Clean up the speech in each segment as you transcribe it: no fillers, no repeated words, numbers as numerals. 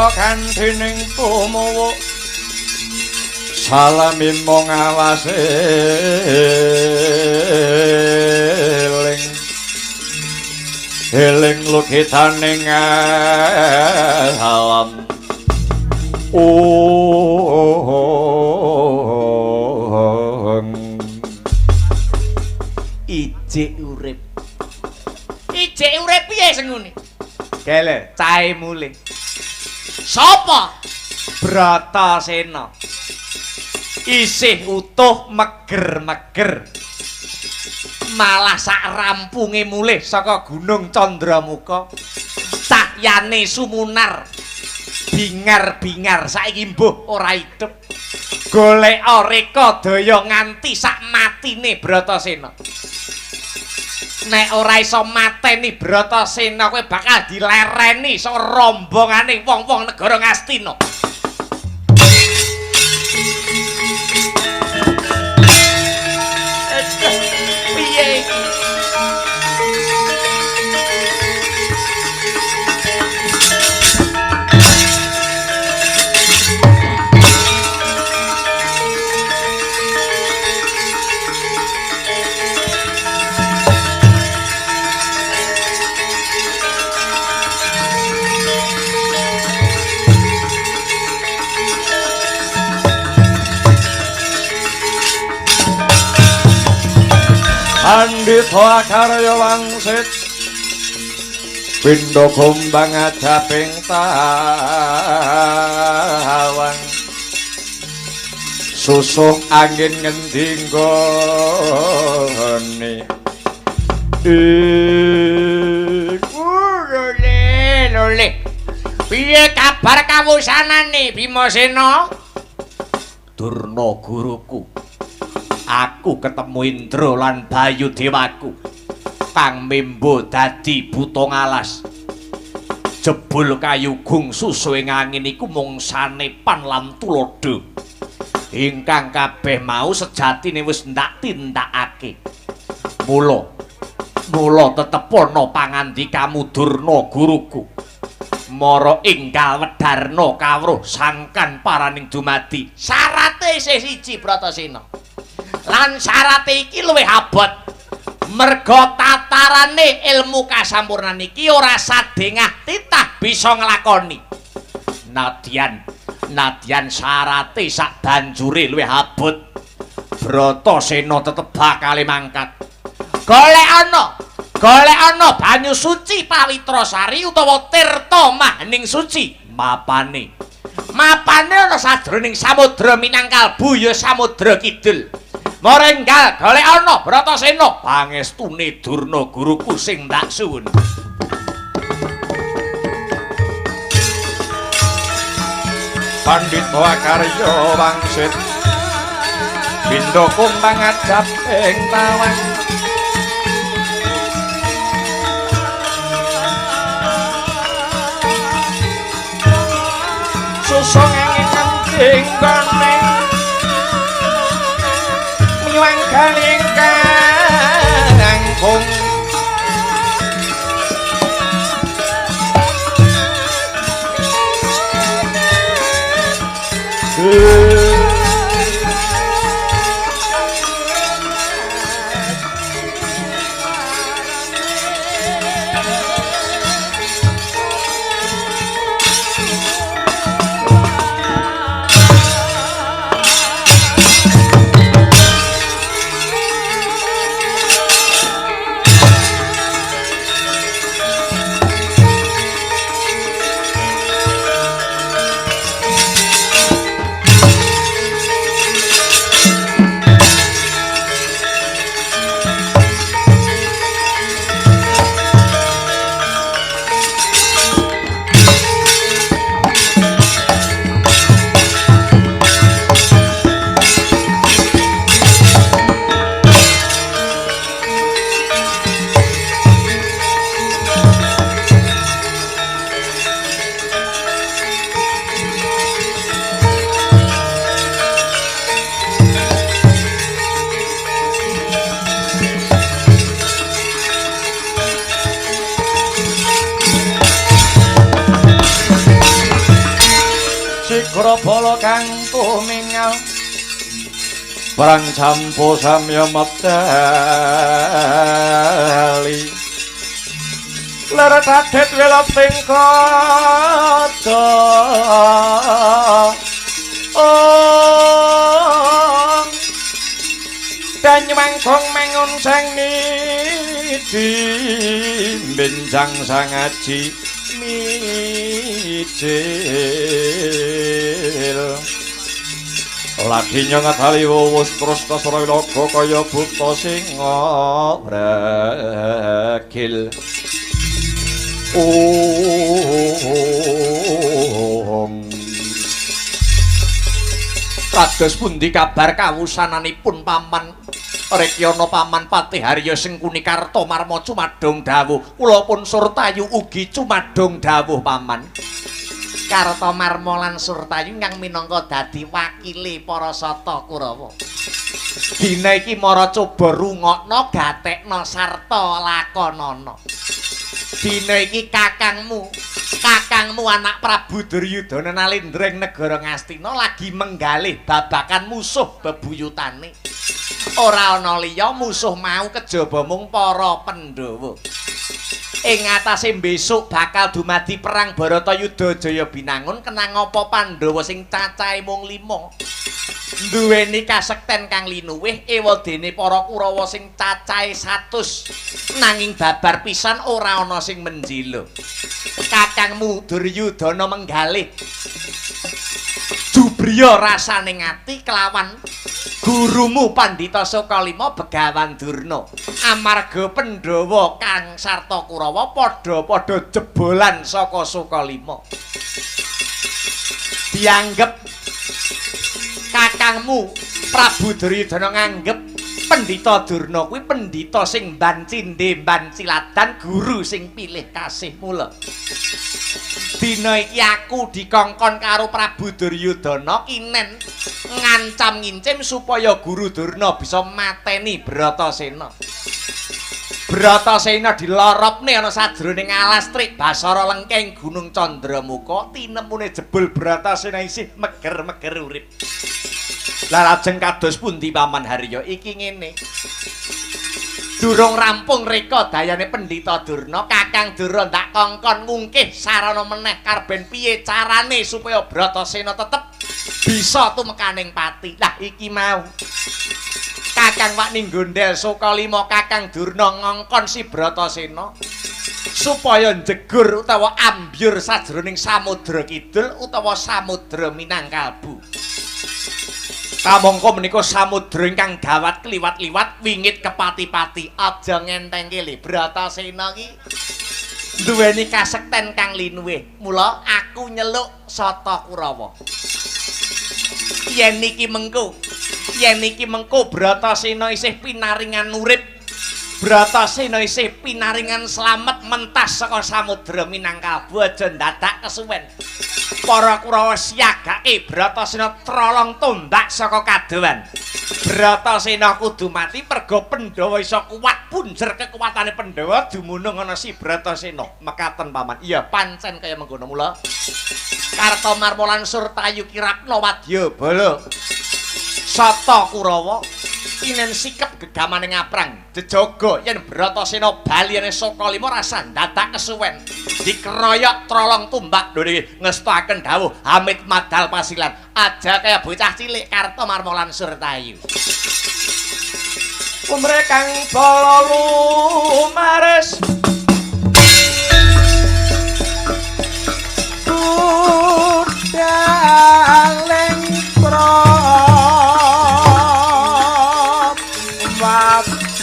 Pandita kanthening tumawa salami mong awase eling lukitaning alam ijik urip piye sengune kele cahe mulih sapa Bratasena isih utuh meger-meger malah sak rampunge mulih saka Gunung Candramuka cahyane sumunar bingar-bingar saiki mbuh ora idup golek reka daya nganti sak matine Bratasena nek ora iso mateni Bratasena kowe bakal dilereni saka rombongane wong-wong negara Ngastina piye iki Pandita karya wangsit pindha gombang ajaping tawang susuk angin ngendi nggone lole piye kabar kawusanane Bimasena Durna guruku aku ketemu Indra lan Bayu dewaku kang mimbo dadi buta ngalas jebul kayugung susuing angin iku mung sanepan lan tulodo ingkang kabeh mau sejatine wis ndak tindakake mula tetep ana pangandikamu Durna guruku mara inggal Wedarna kawruh sangkan paraning dumadi syarate isih siji Bratasena lan syarat iki luwih abot merga tatarane ilmu kasampurnan iki ora sadengah titah bisa nglakoni nadyan syarate sak banjure luwih abot Bratasena tetep bakal mangkat golek ana banyu suci Pawitrasari utawa tirta mahaning suci mapane ana sadroning samudra Minangkalbu ya samudra kidul Morenggal golek ana Bratasena pangestune Durna guruku sing ndak suwun Pandita karya wangsit pindha kumbang ajap ing tawang susung angin ngendi nggone miwang galing kangkung bala kang tumingal perang campo samya medali lara kadet wela pingkata dan mangkong mengun sang nidi benjang sang aji mijil ladinya ngatali wus terus kasara naga kaya buta singa bregil kados pundi kabar kawusananipun paman Rekyana paman Patiharya Sengkuni Kartomarma cumadhong dawuh kula pun Surtayu ugi cumadhong dawuh paman Kartomarma lan Surtayu ingkang minangka dadi wakile para Sata Kurawa dina iki mara coba rungokno gatekno sarta lakonana dina iki kakangmu anak Prabu Duryudana nalindreng negara Ngastina lagi menggalih babakan musuh bebuyutane ora ana liya musuh mau kejaba mung para Pandhawa ing atase besok bakal dumadi perang Baratayuda Jaya Binangun kenang apa Pandhawa sing cacahe mung 5 duweni kasekten kang linuwih ewadene para Kurawa sing cacahe 100 nanging babar pisan ora ana sing menjila kakangmu Duryudana menggalih Jubriya rasane ngati kelawan gurumu Pandhita Sokalima Begawan Durna amarga Pandhawa kang sarta Kurawa padha-padha jebolan saka Sokalima dianggep kakangmu Prabu Duryudana nganggep Pandhita Durna kuwi pandhita sing mban cindhe mban ciladan guru sing pilih kasih mula dina iki aku dikongkon karo Prabu Duryudana kinen ngancam ngincim supaya Guru Durna bisa mateni Bratasena. Bratasena diloropne ana sajroning alas trik Basara Lengkeng Gunung Candramuka tinemune jebul Bratasena isih meger-meger urip. Lah lajeng kados pundi Paman Harya iki ngene. Durung rampung reka dayane Pandhita Durna, Kakang Durna ndak kongkon ngungkih sarana meneh karben piye carane supaya Bratasena tetep bisa tumekaning pati. Lah iki mau. Kakang Wakni Gondel Sokalima Kakang Durna ngongkon si Bratasena supaya njegur utawa ambyur sajroning Samudra Kidul utawa Samudra Minangkalbu. Kamangka menika samudra ingkang gawat kliwat-liwat wingit kepati-pati aja ngentengke le Bratasena iki duweni kasekten kang linuwih. Mula aku nyeluk Sata Kurawa. Yen iki mengko Bratasena isih pinaringan urip, Bratasena isih pinaringan slamet mentas saka Samudra Minangkalbu aja dadak kesuwen. Para Kurawa siagake Bratasena trolong tombak saka kadowan. Bratasena kudu mati merga Pandhawa iso kuat punjer kekuatane Pandhawa dumunung ana si Bratasena. Mekaten paman. Iya pancen kaya mengkono mula. Kartomarma lan Surtayu kirapna wadya bala. Sata Kurawa inen sikep gegamane ngaprang jejaga yen Bratasena baliyane Sokalima rasa dadak kesuwen dikeroyok trolong tumbak lho niki ngestaken dawuh Hamid Madal Pasilan aja kaya bocah cilik Kartomarma lan Surtayu umrekang bala lumares budaleng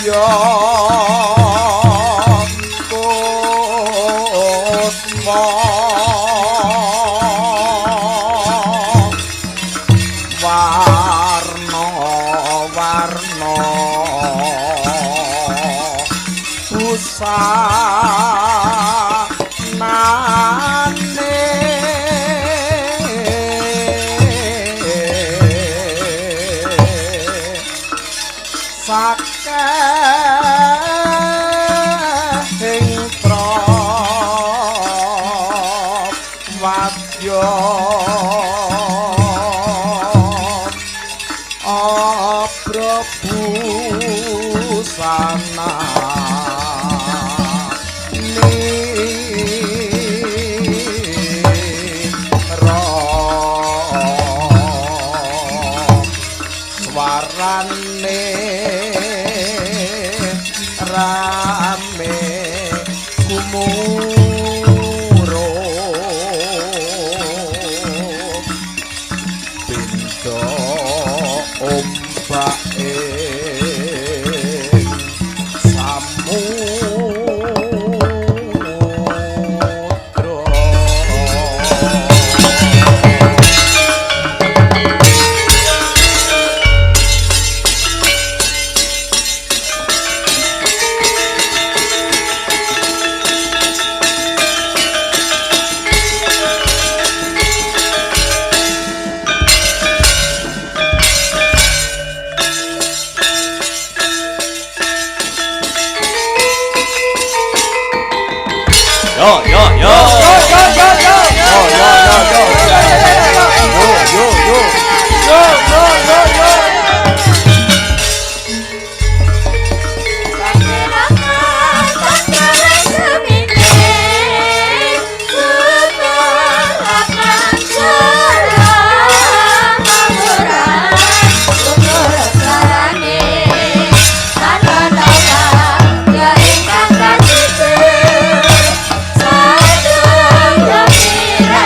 yo kusma warna busanane wadya Satu gembira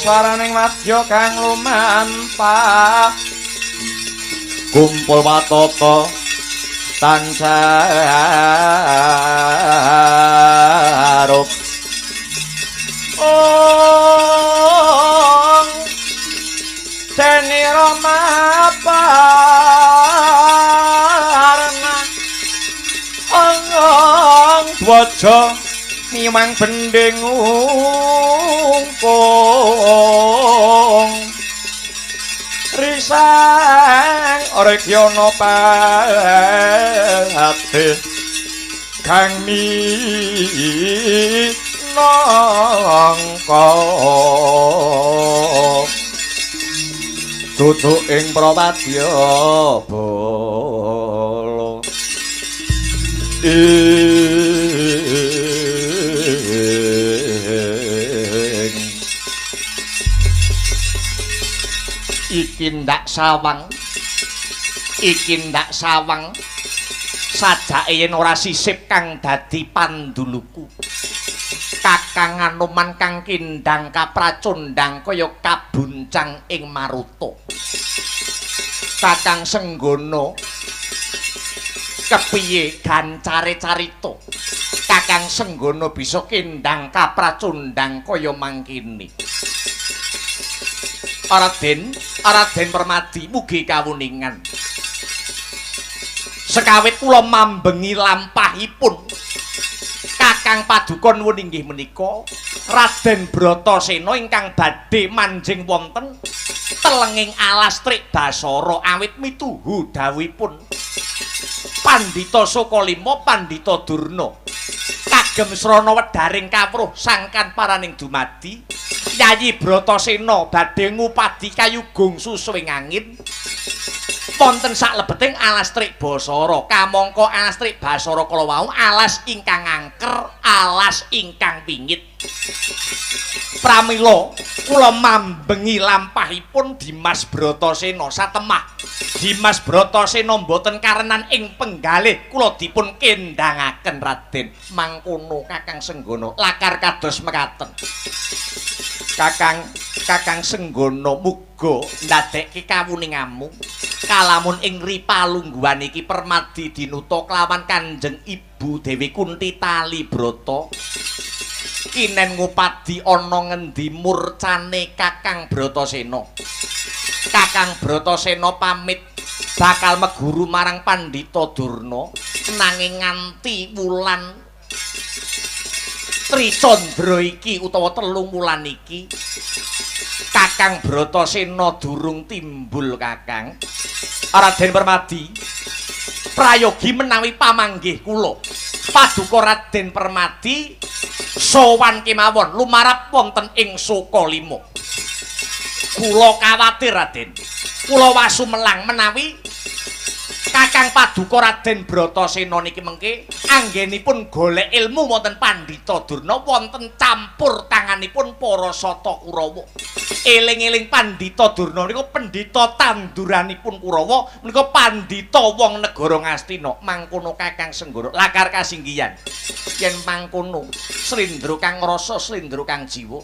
Swaraning wadya kang lumampah kumpul watata tancarup Deni Rama parna ong dwaja niwang bending ungkung risang Rekyana pati kang minangka dudu ing prawadya bala iki ndak sawang sajake yen ora sisip kang dadi panduluku Kakang Anoman kang kindang kapracundang kaya kabuncang ing maruta Kakang Senggono kepiye gancare carita Kakang Senggono bisa kindang kapracundang kaya mangkene Raden Permadi mugi kawuningan sekawit kula mambengi lampahipun Kakang Padukon wuninggih menika Raden Bratasena ingkang badhe manjing wonten telenging alas Trik Basara awit mituhu dawuhipun Pandhita Sokalima Pandhita Durna kagem srana wedharing kawruh sangkan paraning dumadi Yayi Bratasena badhe ngupadi kayugung susuing angin wonten saklebeting alas Trik Basara kamangka alas Trik Basara kala wau alas ingkang angker alas ingkang pingit pramila kula mambengi lampahipun Dimas Bratasena satemah Dimas Bratasena mboten karenan ing penggalih kula dipun kendangaken Raden mangkono Kakang Senggono lakar kados mekaten Kakang Senggono muga ndadekke kawuninganmu kalamun ing ripalungguhan iki Permadi dinuta kelawan Kanjeng Ibu Dewi Kunti Talibrata kinen ngupadi ana ngendi murcane Kakang Bratasena Kakang Bratasena pamit bakal meguru marang Pandhita Durna nanging nganti wulan Tricandra iki utawa 3 wulan iki Kakang Bratasena durung timbul Kakang Raden Permadi prayogi menawi pamanggih kula Paduka Raden Permadi sowan kemawon lumarap wonten ing Sokalima kula kuwatir Raden kula wasu melang menawi Kakang Paduka Raden Bratasena niki mengke anggenipun golek ilmu wonten Pandhita Durna wonten campur tanganipun para Sata Kurawa. Eling-eling Pandhita Durna niku pendhita tanduranipun Kurawa menika pandhita wong negara Ngastina. Mangkono Kakang Senggono lakar kasinggihan. Yen mangkono slendra kang rasa slendra kang jiwa.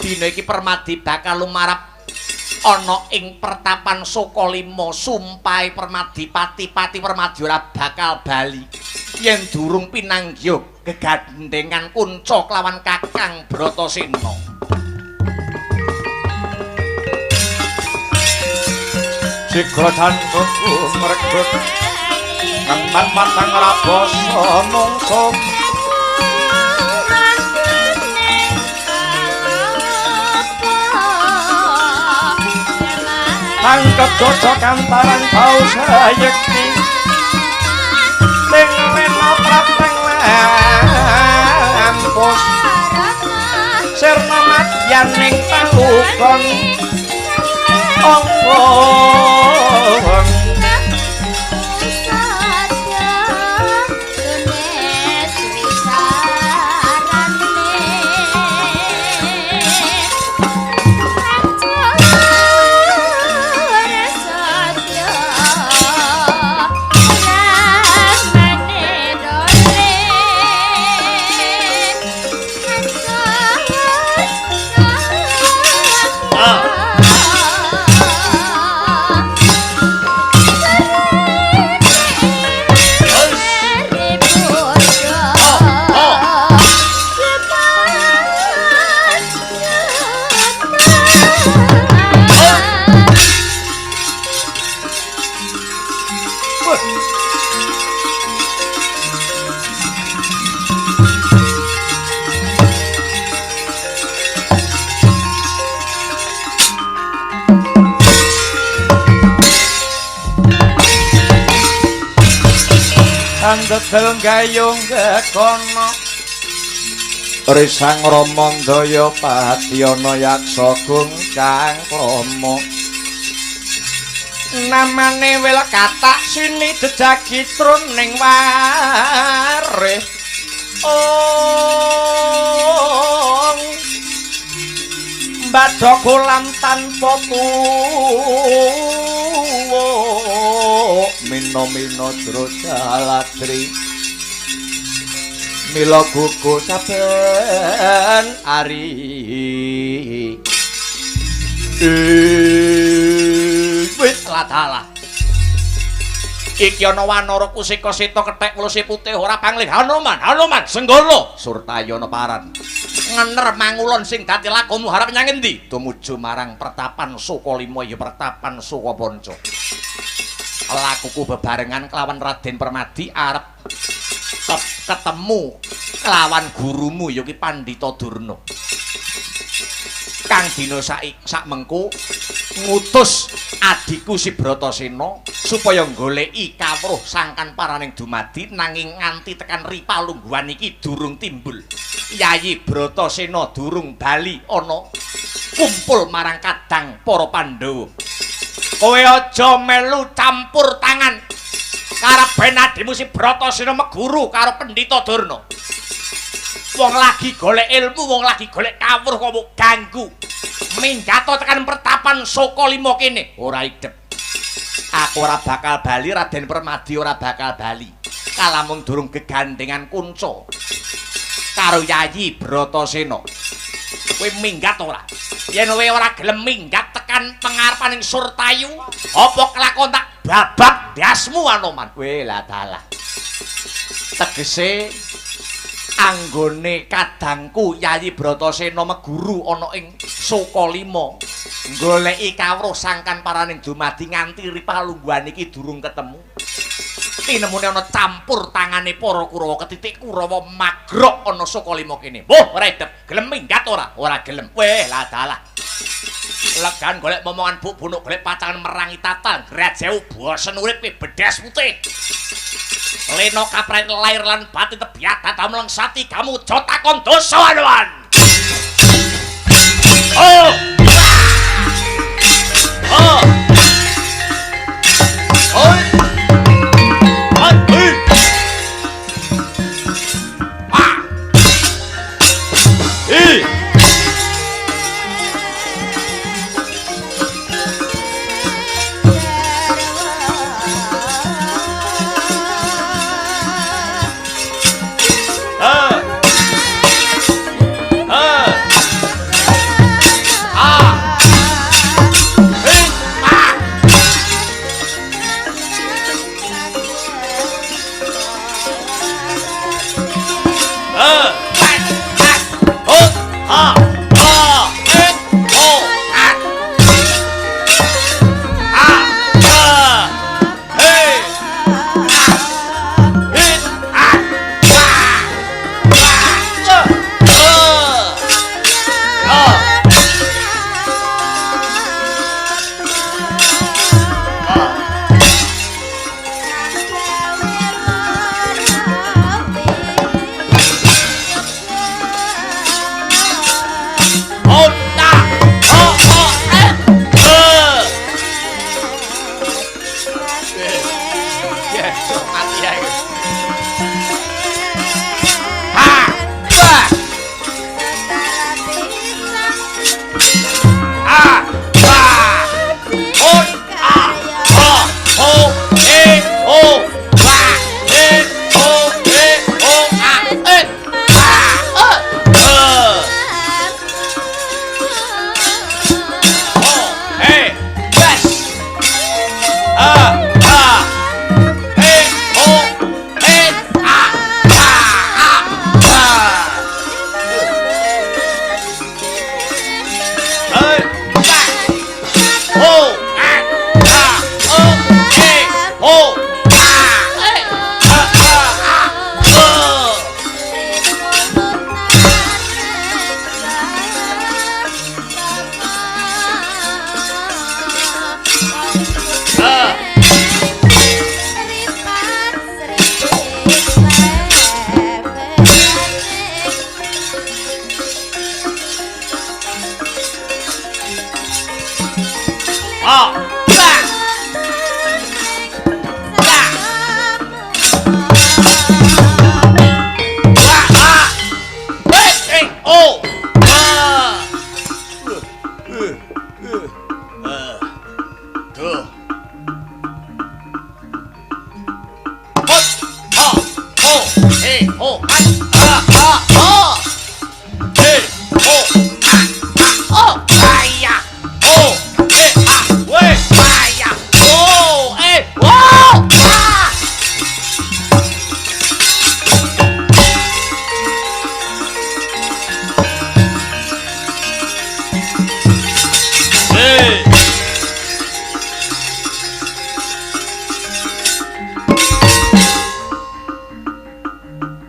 Dina iki Permadi bakal lumarap ana ing pertapan Sokalima sumpahe Permadi pati Permadi ora bakal bali yen durung pinanggih gegandhengan kunca kelawan Kakang Bratasena Sikra cantut mrekut kembang patang raboso mungsuh tangkep dodo kantaran bau sayekti ning lena prateng lampus sirna madyan ning talukon ongkon Andedel gayung gekono Risang Rama Ndaya Patyana Yaksa Gungkang Rama namane wel katak sini jejagi truning warih Mbadha kolam tanpa Mino-mino Drojaladri mila gugu saben ari wis ladalah iki ana wanara kusika seta kethek wulusi putih ora pangling Hanuman senggala Surtayana paran ngener mangulon sing dadi lakumu harap nyang endi tumuju marang pertapan Sukalima ya pertapan Sukapanca lakuku bebarengan kelawan Raden Permadi arep ketemu kelawan gurumu ya ki Pandhita Durna kang dina sak mengko ngutus adhiku si Bratasena supaya goleki kawruh sangkan paraning dumadi nanging nganti tekan Ripalungguhan iki durung timbul Yayi Bratasena durung bali ana kumpul marang kadang para Pandhawa kowe aja melu campur tangan karepen adimu si Bratasena meguru karo Pandhita Durna wong lagi golek ilmu wong lagi golek kawruh kok ganggu minggato tekan pertapan Sukalima kene ora idep aku ora bakal bali Raden Permadi ora bakal bali kalamun durung gegandengan kunca karo Yayi Bratasena kowe minggat ora yen kowe ora gelem minggat tekan pengarepaning Surtayu apa kelakon tak babak dasmu Anoman kowe lah dalah tegese anggone kadangku Yayi Bratasena meguru ana ing Sukalima goleki kawruh sangkan paraning dumadi nganti Ripalungguhan iki durung ketemu tinemune ana campur tangane para Kurawa ketitik Kurawa magrok ana Sukalima kene woh ora idep gelem minggat ora gelem weh lah dalah legan golek momongan buk bunuk golek pacangan merangi tatal grajewu bosen urip bedes putih leno kapret lair lan batin tebiat data melengsati kamu jotakon dosa Anoman oh Mati ya iki. Ha! Wah! Ah! Wah! On! Ah! Ho! Ho! Ho! Wah! Ho! Ho! Ah!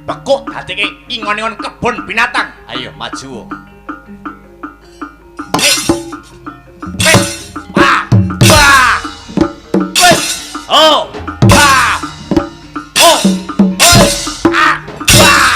Bekuk hatike ingon-ingon kebon binatang. Ayo maju. Wah! Wah! Oh! Wah! Oh! Ah! Wah!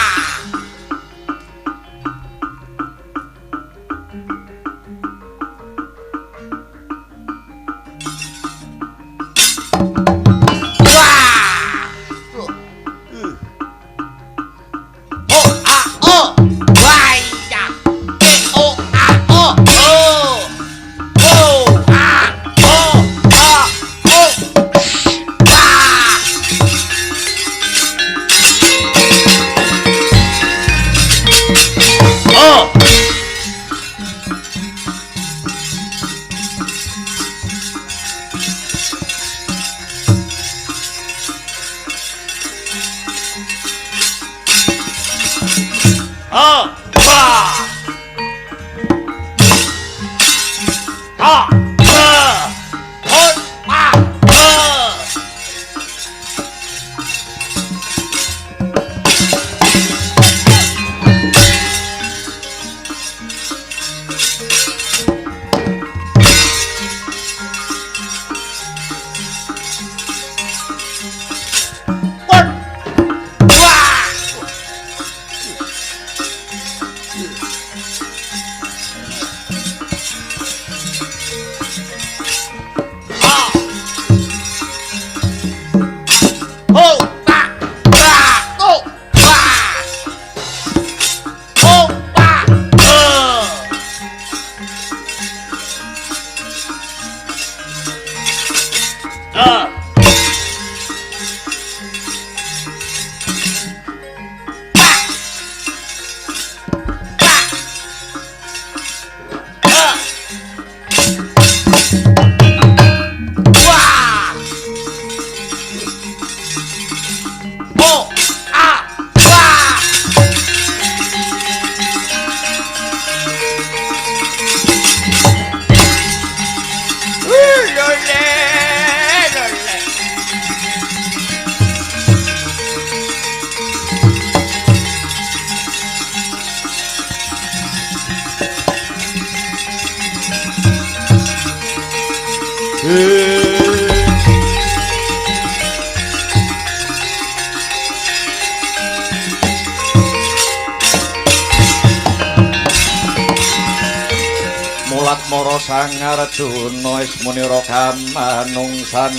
Mulat mara sang Arjuna ismunira kamanungsan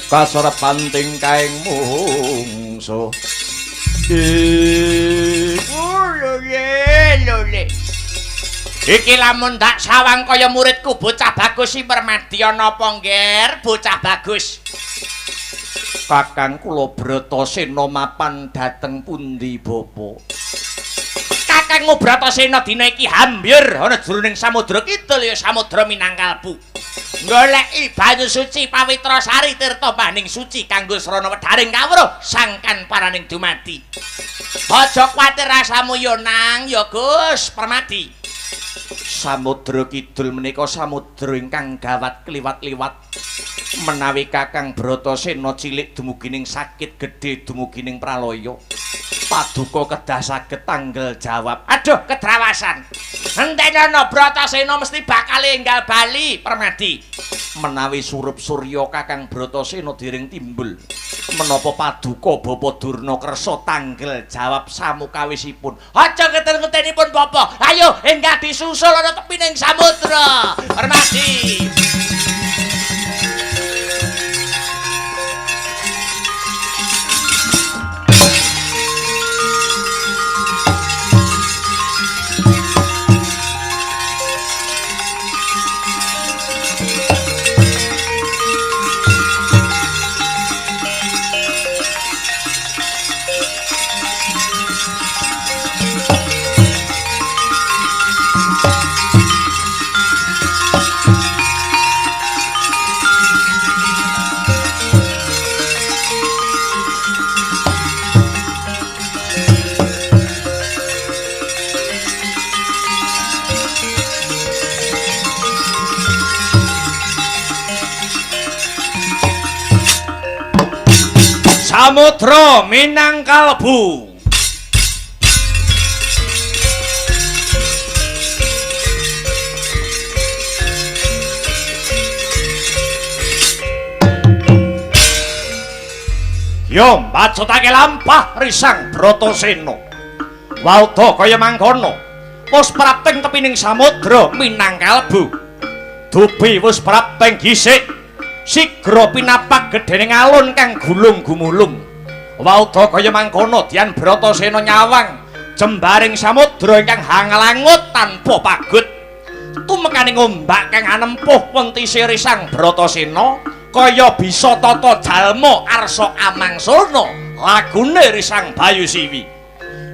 kasorepan tingkaing mungsuh. Lho. Iki lamun ndak sawang kaya muridku bocah bagus si Permadi ana apa ngger bocah bagus. Kakang kula Bratasena mapan dhateng pundi bapa? Kakangmu Bratasena dina iki hambyur ana jroning samudra kidul ya samudra Minangkalbu. Goleki banyu suci pawitra sari tirta baning suci kanggo srana wedharing kawruh sangkan paraning dumadi. Aja kuwatir rasamu yo nang ya Gus Permadi. Samudra kidul menika samudra ingkang gawat kliwat-liwat. Menawi Kakang Bratasena cilik dumugining sakit gedhe dumugining pralaya. Paduka kedah saged tanggel jawab. Aduh kedrawasan. Entenono Bratasena mesti bakal enggal bali Permadi. Menawi surup surya Kakang Bratasena diring timbul. Menapa paduka Bapa Durna kersa tanggel jawab samukawisipun. Aja ngeten-ngetenipun Bapak. Ayo enggal disusul ana tepining samudra. Permadi. Samudra Minangkalbu. Yo mbacutake lampah risang Bratasena. Wauda kaya mangkono. Wis prapting tepining samudra Minangkalbu. Dubi wis prapting gisik. Sigra pinapak gedhening alun kang gulung-gumulung. Wauda kaya mangkono Dian Bratasena nyawang jembaring samudra ingkang hangalangut tanpa pagut. Tumekaning ombak kang anempuh wentise risang Bratasena kaya bisa tata jalma arsa amangsulna lagune risang Bayu Siwi.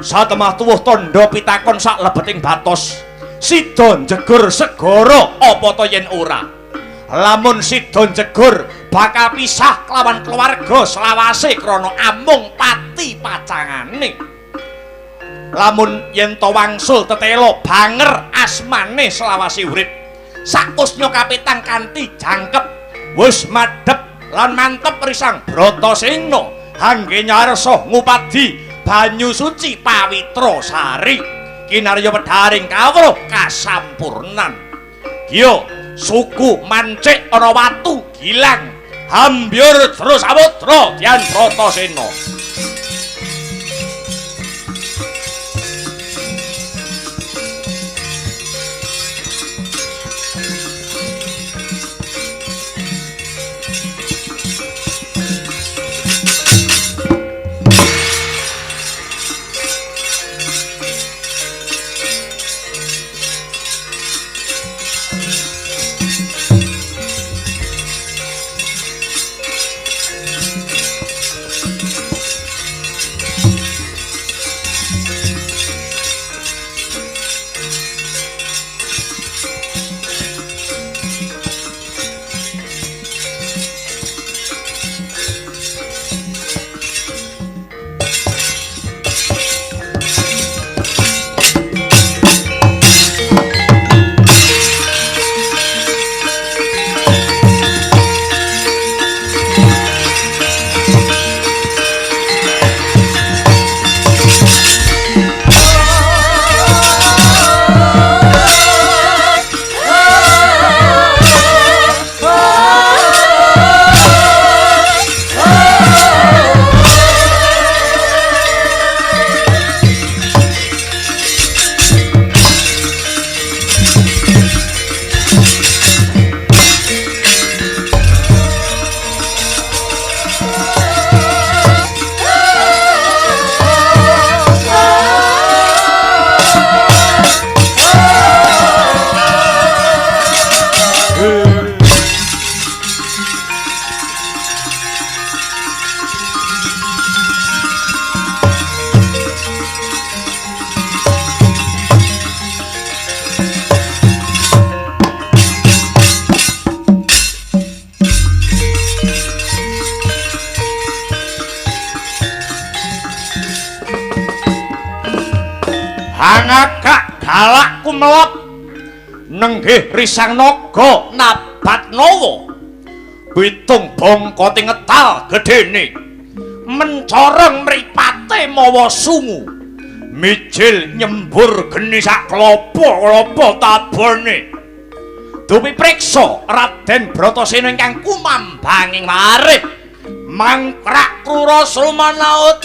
Satemah tuwuh tandha pitakon sak lebeting batos. Sida njegur segara apa to yen ora? Lamun sida njegur bakal pisah kelawan keluarga selawase krana amung pati pacangane. Lamun yen to wangsul tetela banger asmane selawase urip. Sakusnya kapitang kanthi jangkep wis madhep lan mantep risang Bratasena hangge nyarsa ngupadi banyu suci pawitra sari kinarya wedharing kawruh kasampurnan. Yo suku mancik ana watu gilang hambyur terus samudra Dian Bratasena. Hangaka galak kumelep nenggih risang naga Nabatnawa. Pitung bangka tingetal gedene mencorong mripate mawa sungu. Mijil nyembur geni sak klopo-klopo tabone. Dupi priksa Raden Bratasena ingkang kumambanging marih mangkrak krura sumanaut.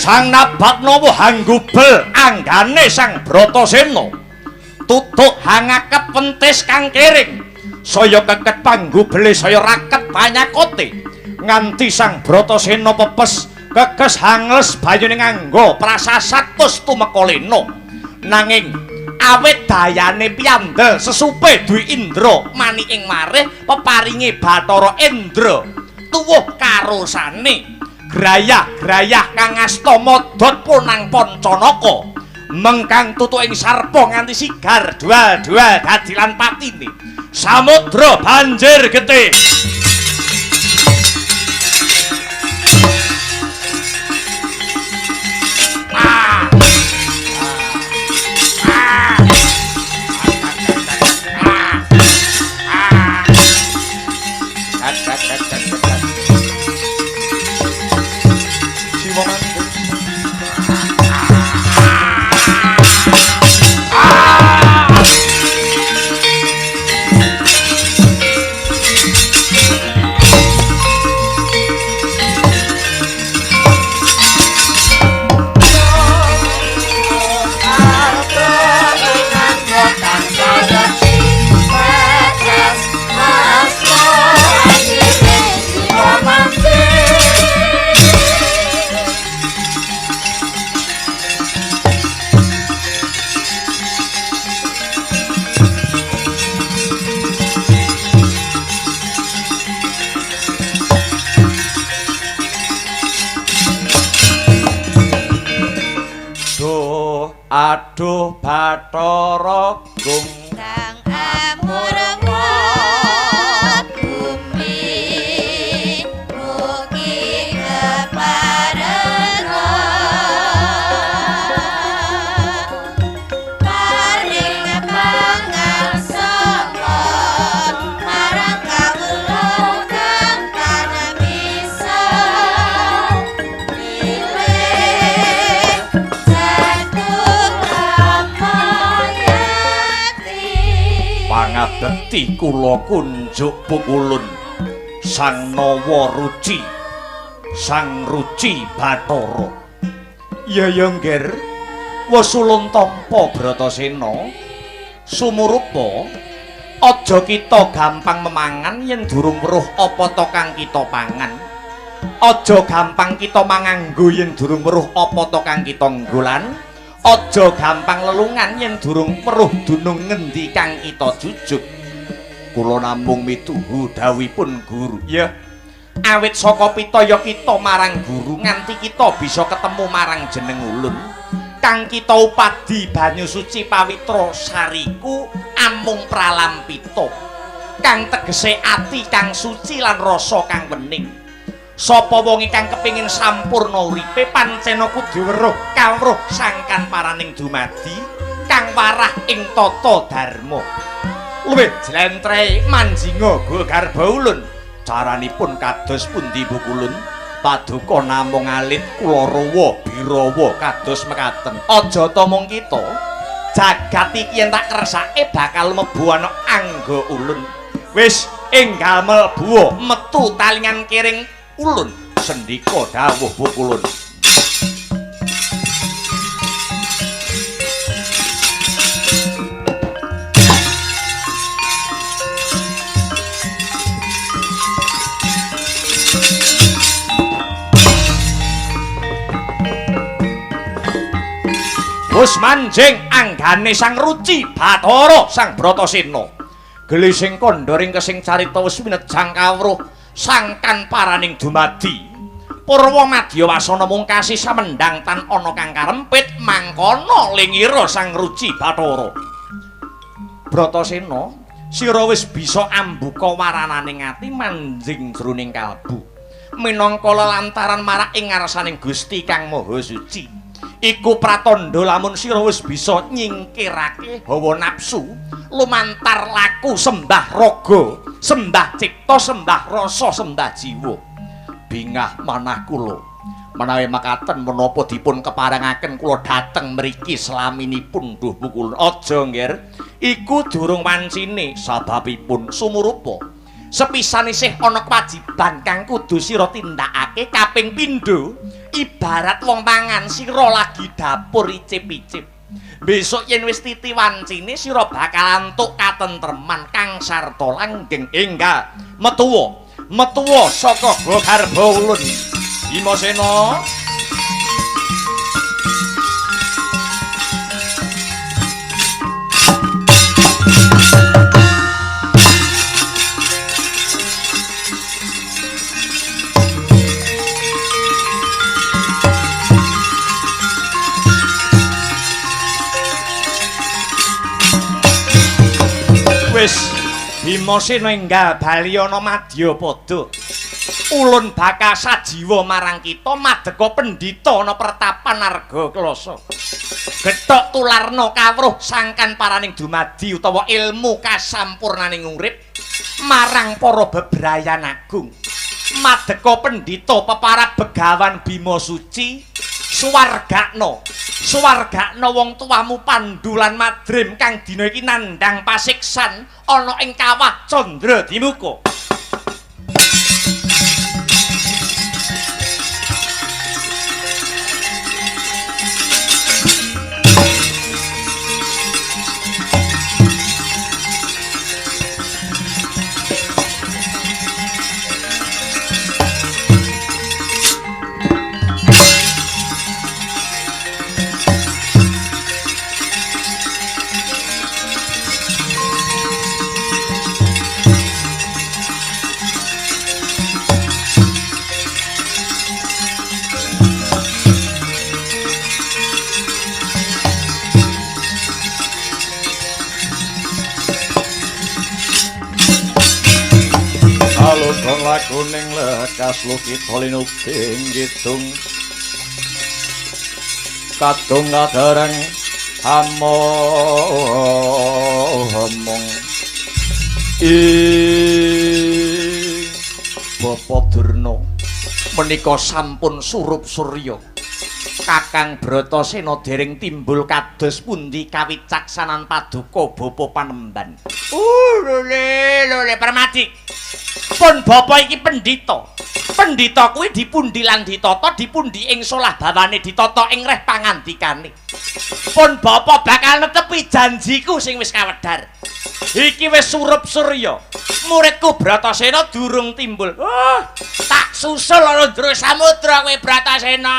Sang Nabatnawa hanggubel anggane Sang Bratasena tutuk hangakep pentis kang kering saya keket panggubele saya raket panyakote nganti Sang Bratasena pepes keges hangles bayune nganggo prasasat tus tumeka lena nanging awit dayane piyandel sesupe Dwi Indra mani ing marih peparinge Bathara Indra tuwuh karosane grayah-grayah kang asta modot punang Pancanaka mengkang tutuk ing sarpa nganti sigar dua-dua dadi lan patine samudra banjir getih Aduh, aduh Bathara Gung Kang amurwa bumi mugi keparengna paring pangarsana marang kawula kang panamisa milih jatuh ramayati pangabekti kula kunjuk pukulun Sang Nawa Ruci Sang Ruci Bathara. Ya Ngger, wis ulun tampa Bratasena sumurupa aja kita gampang memangan yen durung weruh apa to kang kita pangan. Aja gampang kita manganggo yen durung weruh apa to kang kita nggolan. Aja gampang lelungan yen durung weruh dunung ngendi kang kita jujuk. Kula namung mituhu dawuhipun guru. Ya. Awit saka pitaya kita marang guru nganti kita bisa ketemu marang jeneng ulun. Kang kita upadi banyu suci pawitra sariku amung pralampita. Kang tegese ati kang suci lan rasa kang wening. Sapa wong kang kepingin sampurna uripe pancena kudu weruh kawruh sangkan paraning dumadi kang warah ing tata dharma. Luwih jlentreh manjinga garba ulun. Caranipun kados pundi bukulun? Paduka namung alit kula rawa birawa kados mekaten. Aja ta mung kita. Jagat iki yen tak kersake bakal mlebu ana angga ulun. Wis enggal mlebu metu talingan kiring ulun sendika dawuh bukulun. Wis manjing anggane Sang Ruci Bathara Sang Bratasena. Gelising kandha ring kesing carita wis winejang kawruh sangkan paraning dumadi. Purwa Madyawasana mungkasi samendang tan ana kang karempit mangkono lingira Sang Ruci Bathara. Bratasena, sira wis bisa ambuka warananing ati manjing jroning kalbu. Minangka lantaran marak ing ngarsaning Gusti Kang Maha Suci. Iku pratandha lamun sira wis bisa nyingkirake hawa nafsu lumantar laku sembah raga, sembah cipta, sembah rasa, sembah jiwa. Bingah manah kula menawi makaten menapa dipun keparengaken kula dhateng mriki slaminipun duh pukulun. Aja Ngger, iku durung wancine sababipun sumurupa sepisan isih ana kewajiban kang kudu sira tindakake kaping pindho. Ibarat wong mangan sira lagi dapur icip-icip. Besok yen wis titi wancine sira bakal antuk katentreman kang sarta langgeng enggal metuwa saka garba ulun. Bimasena wis Bimasena enggal bali ana Madyapada. Ulun bakal sajiwa marang kita madeka pendhita ana pertapan Arga Klasa. Gethok tularna kawruh sangkan paraning dumadi utawa ilmu kasampurnaning urip marang para bebrayan agung. Madeka pendhita peparat begawan Bima Suci suwargakna wong tuamu Pandhu lan Madrim kang dina iki nandhang pasiksan ana ing kawah Candradimuka. Kong lakuning lekas lukita linubing gitung kadung kadereng hamong ing Bapa Durna menika sampun surup surya Kakang Bratasena dereng timbul kados pundi kawicaksanan paduka Bapa Panemban. Lho Permadi. Pun bapa iki pendhita. Pendhita kuwi dipundi lan ditata dipundi ing solah bawane ditata ing reh pangandikane. Pun bapa bakal netepi janjiku sing wis kawedhar. Iki wis surup surya. Muridku Bratasena durung timbul. Tak susul ana jero samudra kowe Bratasena.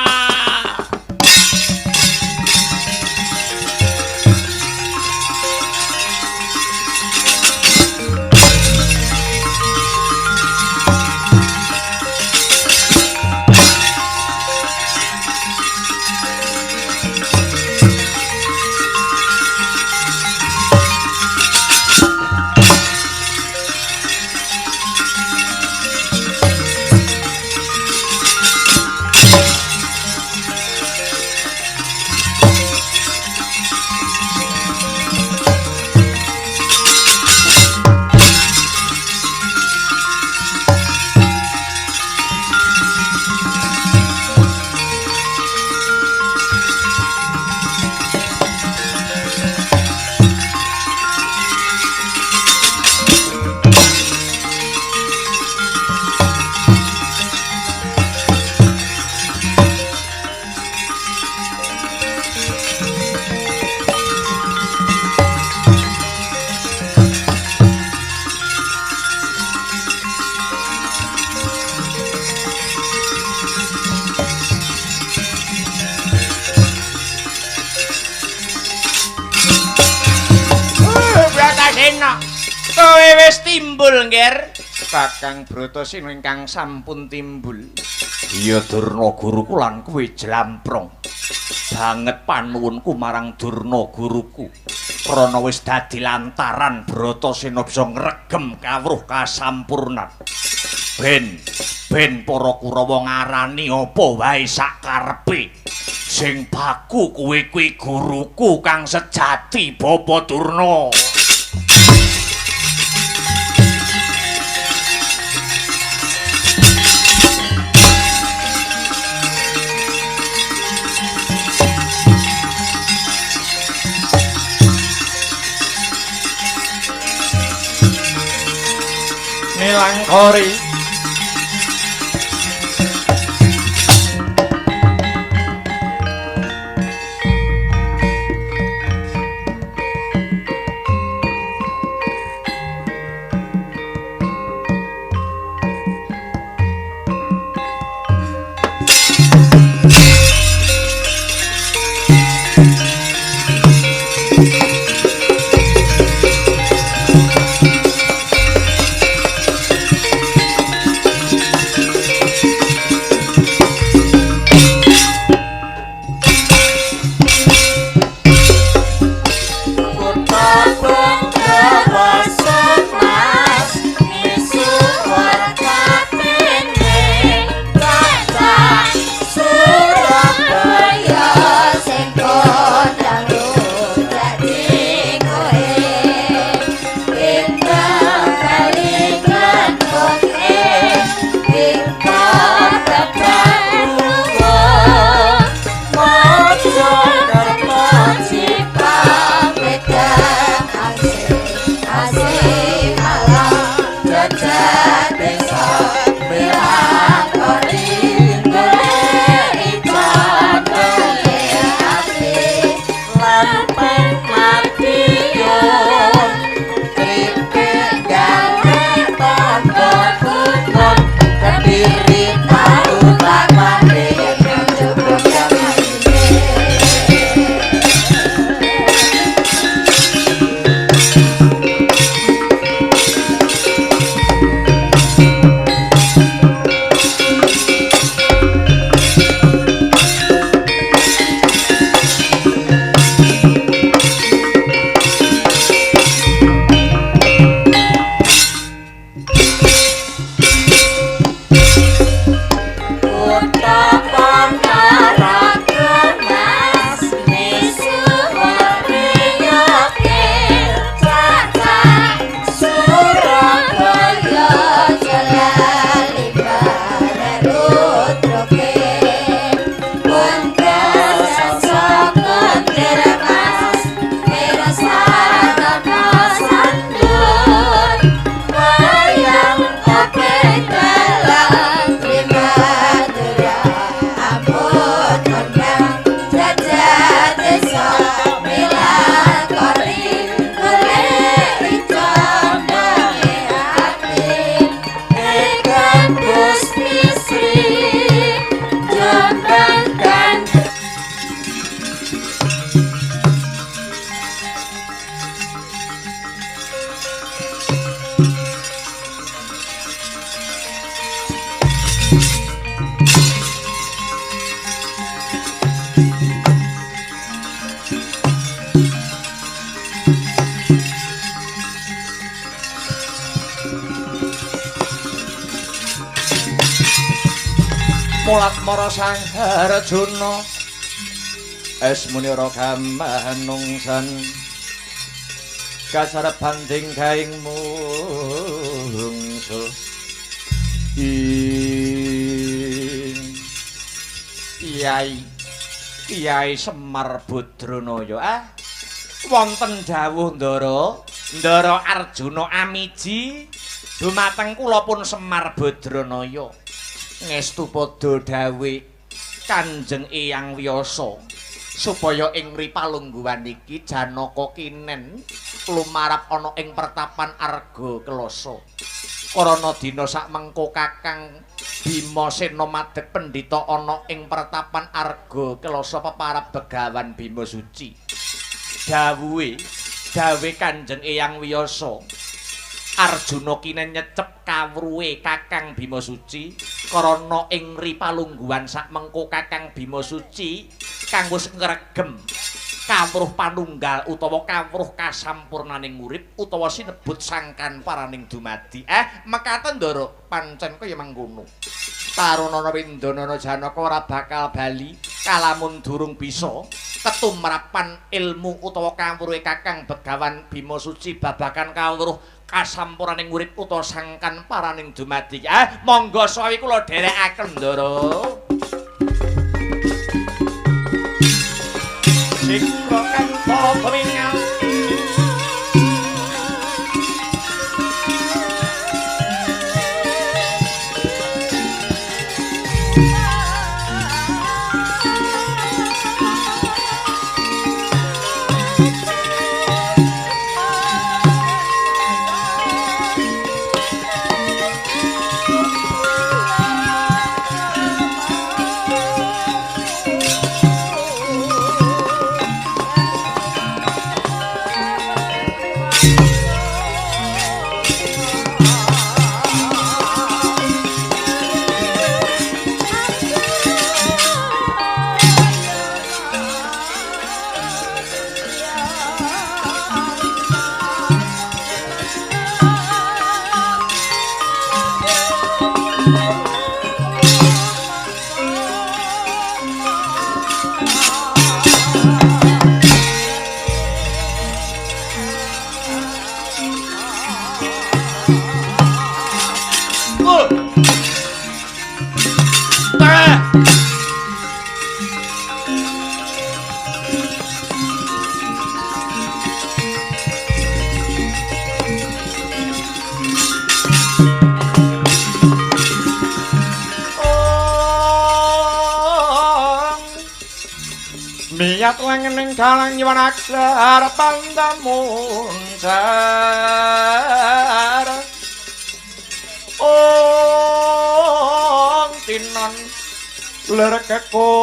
Kowe wis timbul, Nger. Kakang Bratasena ingkang sampun timbul. Iya Durna guruku lan kowe jlamprong. Banget panuwunku marang Durna guruku. Krana wis dadi lantaran Bratasena bisa ngregem kawruh kasampurnan. Ben para Kurawa ngarani apa wae sakarepe. Sing baku kowe kuwi guruku kang sejati Bapa Durna. Nilangkori Surabaya sing mulat mara sang Arjuna esmune ora kamanungsan kasar banding kaing mungsu Kyai Semar Badranaya wonten dawuh Ndara Arjuna amiji dumateng kula pun Semar Badranaya ngestu padha dawuh Kanjeng Eyang Wyasa supaya ing ripalungguhan iki Janaka kinen lumarap ana ing pertapan Arga Kelasa karana dina sakmengko Kakang Bima Sena madhep pendhita ana ing pertapan Arga Kelasa peparab Begawan Bima Suci dawuhe Kanjeng Eyang Wyasa Arjuna kinen nyecep kawruhe Kakang Bima Suci karana ing ripalungguhan sakmengko Kakang Bima Suci kanggo ngregem kawruh panunggal utawa kawruh kasampurnaning urip utawa sinebut sangkan paraning dumadi mekaten Ndara pancen kaya mangkono Tarunana Windanana Janaka ora bakal bali kalamun durung bisa ketumrapan ilmu utawa kawruhe Kakang Begawan Bima Suci babagan kawruh kasampurnaning urip utawa sangkan paraning dumadi monggo sawi kula dherekaken Ndara Singgokan pepingal Miyat lengening dalang nyuwun aksar pandamuncar tinon ler kekonang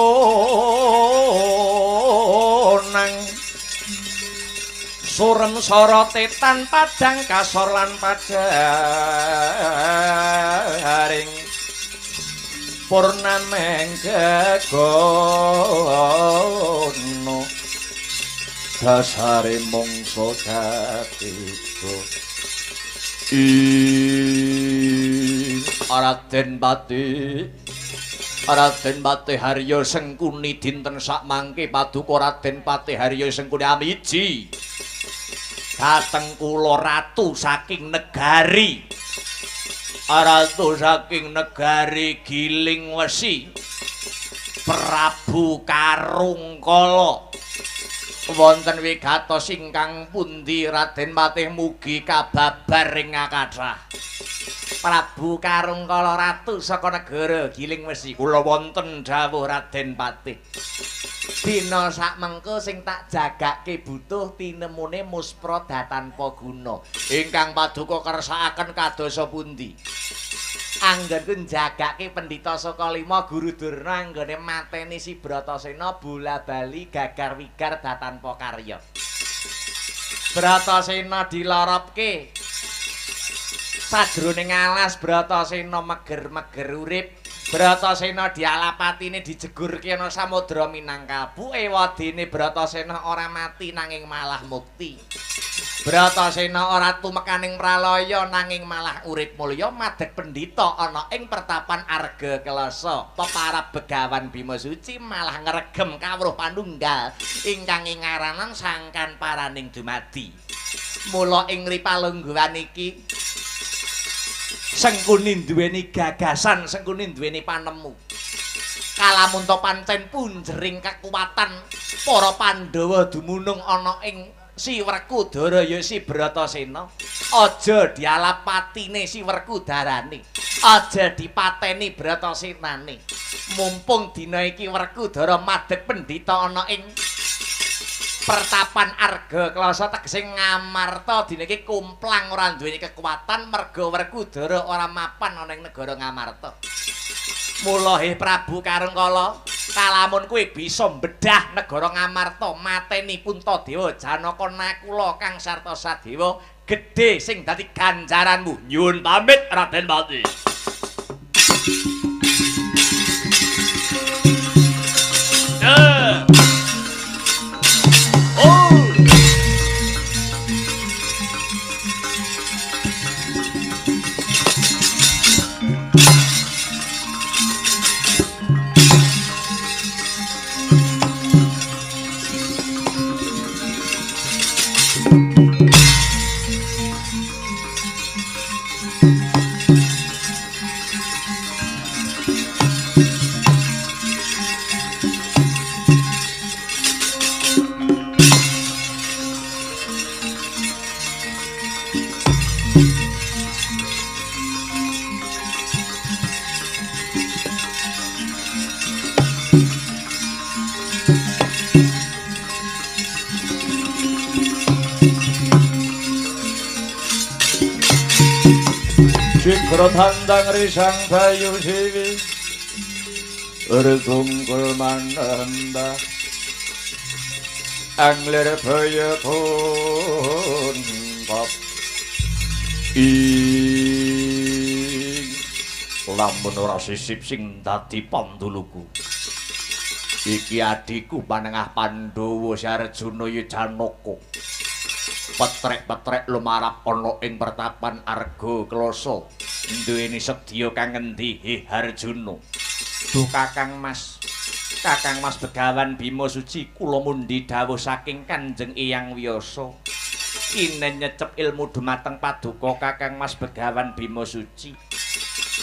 surem sorote tanpa padang kasor lan pajaring purnameng gegono dasare mongso katiga Raden Pati Harya Sengkuni dinten sakmangke paduka Raden Pati Harya Sengkuni amiji dhateng kula ratu saking negari Giling Wesi Prabu Karungkala wonten wigatos ingkang pundi Raden Patih mugi kababar ing kathah Prabu Karungkala ratu saka negara Giling Wesi kula wonten dawuh Raden Patih dina sakmengko sing tak jagake butuh tinemune muspra datanpa guna ingkang paduka kersakaken kadosa pundi anggenku njagake pendhita Sukalima Guru Durna anggone mateni si Bratasena bola bali gagar wigar datanpa karya Bratasena dilarapke sajroning alas Bratasena meger-meger urip Bratasena dialapatine dijegurke ana samudra Minangkabau ewadene Bratasena ora mati nanging malah mukti Bratasena ora tumekaning pralaya nanging malah urip mulya madeg pendhita ana ing pertapan Arga Kelasa. Peparab Begawan Bima Suci malah ngregem kawruh panunggal ingkang ingaranan Sangkan Paraning Dumadi. Mula ing ripalungguhan iki Sengkuni duweni gagasan, Sengkuni duweni panemu. Kalamun to pancen punjering kekuatan para Pandhawa dumunung ana ing Si Werkudara ya si Bratasena, aja dialap patine Si Werkudarane, aja dipateni Bratasenane. Mumpung dina iki Werkudara madeg pendhita ana ing pertapan Arga Kelasa tegese Ngamarta dina iki kumplang ora duweni kekuatan merga Werkudara ora mapan ana ing negara Ngamarta. Mula Prabu Karangkala, kalamun kowe bisa mbedah negara Ngamarta mateni Puntadewa Janaka Nakula kang sarta Sadewa gedhe sing dadi ganjaranmu. Nyuwun pamit Raden Pati. Cikra tandang risang bayu siwi Erdungkul mananda Anglir baya pun pap Ing lamun ora sisip sing dadi panduluku Iki adikku panengah Pandhawa Si Arjuna Janaka petrek-petrek lumarap ana ing pertapan Arga Kelasa duweni sedya kang ngendi He Harjuna. Duh Kakang Mas Begawan Bima Suci kula mundi dawuh saking Kanjeng Eyang Wiyasa kinen nyecep ilmu dumateng paduka Kakang Mas Begawan Bima Suci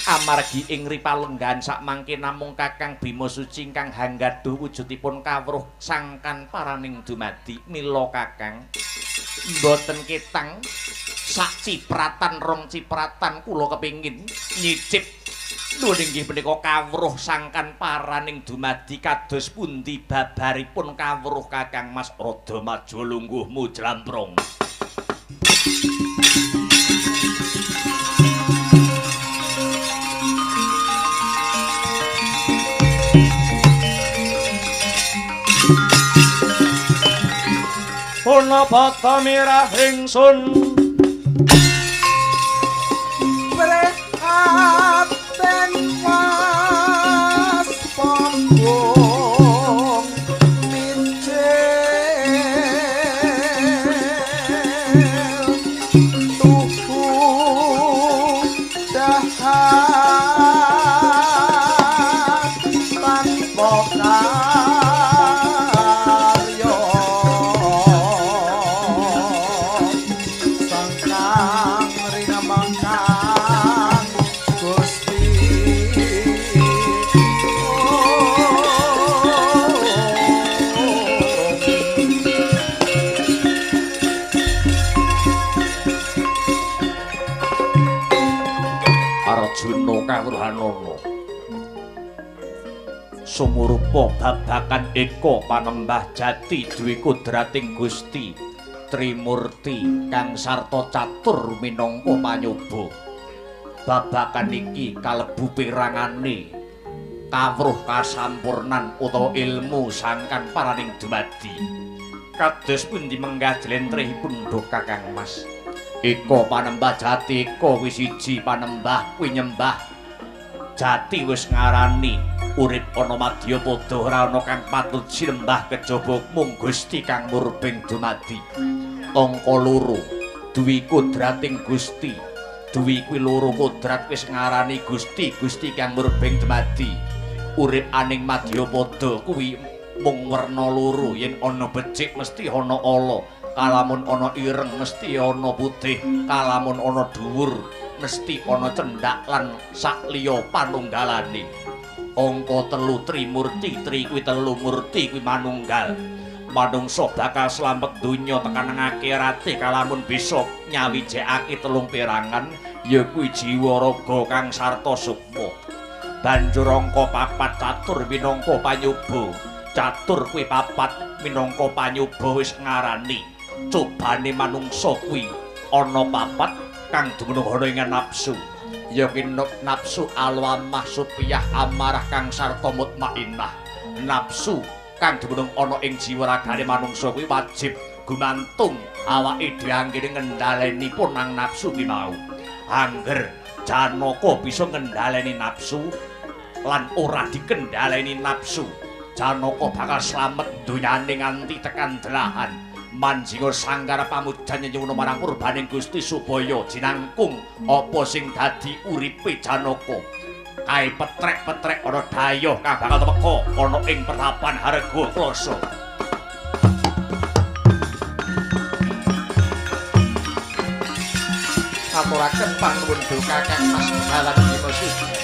amargi ing ripalenggan sakmangke namung Kakang Bima Suci ingkang hanggaduh wujudipun kawruh Sangkan Paraning Dumadi mila Kakang mboten ketang sak cipratan rong cipratan kula kepingin nyicip nuwun inggih menika kawruh Sangkan Paraning Dumadi kados pundi babaripun kawruh Kakang Mas Radamaja lungguhmu jlamprong. Ana bata mirah ingsun prihatin was panggung mincil tuhu dahat tanpa Kawruhanana sumurupa babakan eka panembah jati duwe kudrating Gusti Trimurti kang sarta catur minangka panyoba babakan iki kalebu pirangane kawruh kasampurnan utawa ilmu Sangkan Paraning Dumadi kados pundi menggah jlentrehipun Duh Kakang Mas Eka panembah jati eka wis siji panembah kuwi nyembah jati wis ngarani urip ana madya padha ora ana kang patut sinembah kejaba mung Gusti kang murbing dumadi angka loro duwi kodrating Gusti duwi kuwi loro kodrat wis ngarani Gusti Gusti kang murbeng dumadi urip aning Madyapada kuwi mung werna loro yen ana becik mesti ana ala kalamun ana ireng mesti ana putih kalamun ana dhuwur mesti ana cendhak lan sakliya panunggalane angka telu Trimurti tri kuwi telu murti kuwi manunggal manungsa bakal slamet donya tekan nang akhirate kalamun bisa nyawijekake telung perangan ya kuwi jiwa raga kang sarta sukma banjur angka 4 catur minangka panyoba catur kuwi 4 minangka panyoba wis ngarani cobane manungsa kuwi ana 4 kang dumunung ana ing nafsu ya ki nafsu alwamah supiyah amarah kang sarta mutmainnah nafsu kang dumunung ana ing jiwa ragane manungsa kuwi wajib gumantung awake dhewe anggene ngendhaleni punang nafsu ki mau angger Janaka bisa ngendhaleni nafsu lan ora dikendhaleni nafsu Janaka bakal slamet donyane nganti tekan delahan manjinga sanggar pamujan nyuwun marang purbaning Gusti supaya jinangkung apa sing dadi uripe Janaka kae petrek-petrek ana dayoh kang bakal teka ana ing pertapan Harga Klasa aturaken panuwun duka Kang Mas Begawan Bima Suci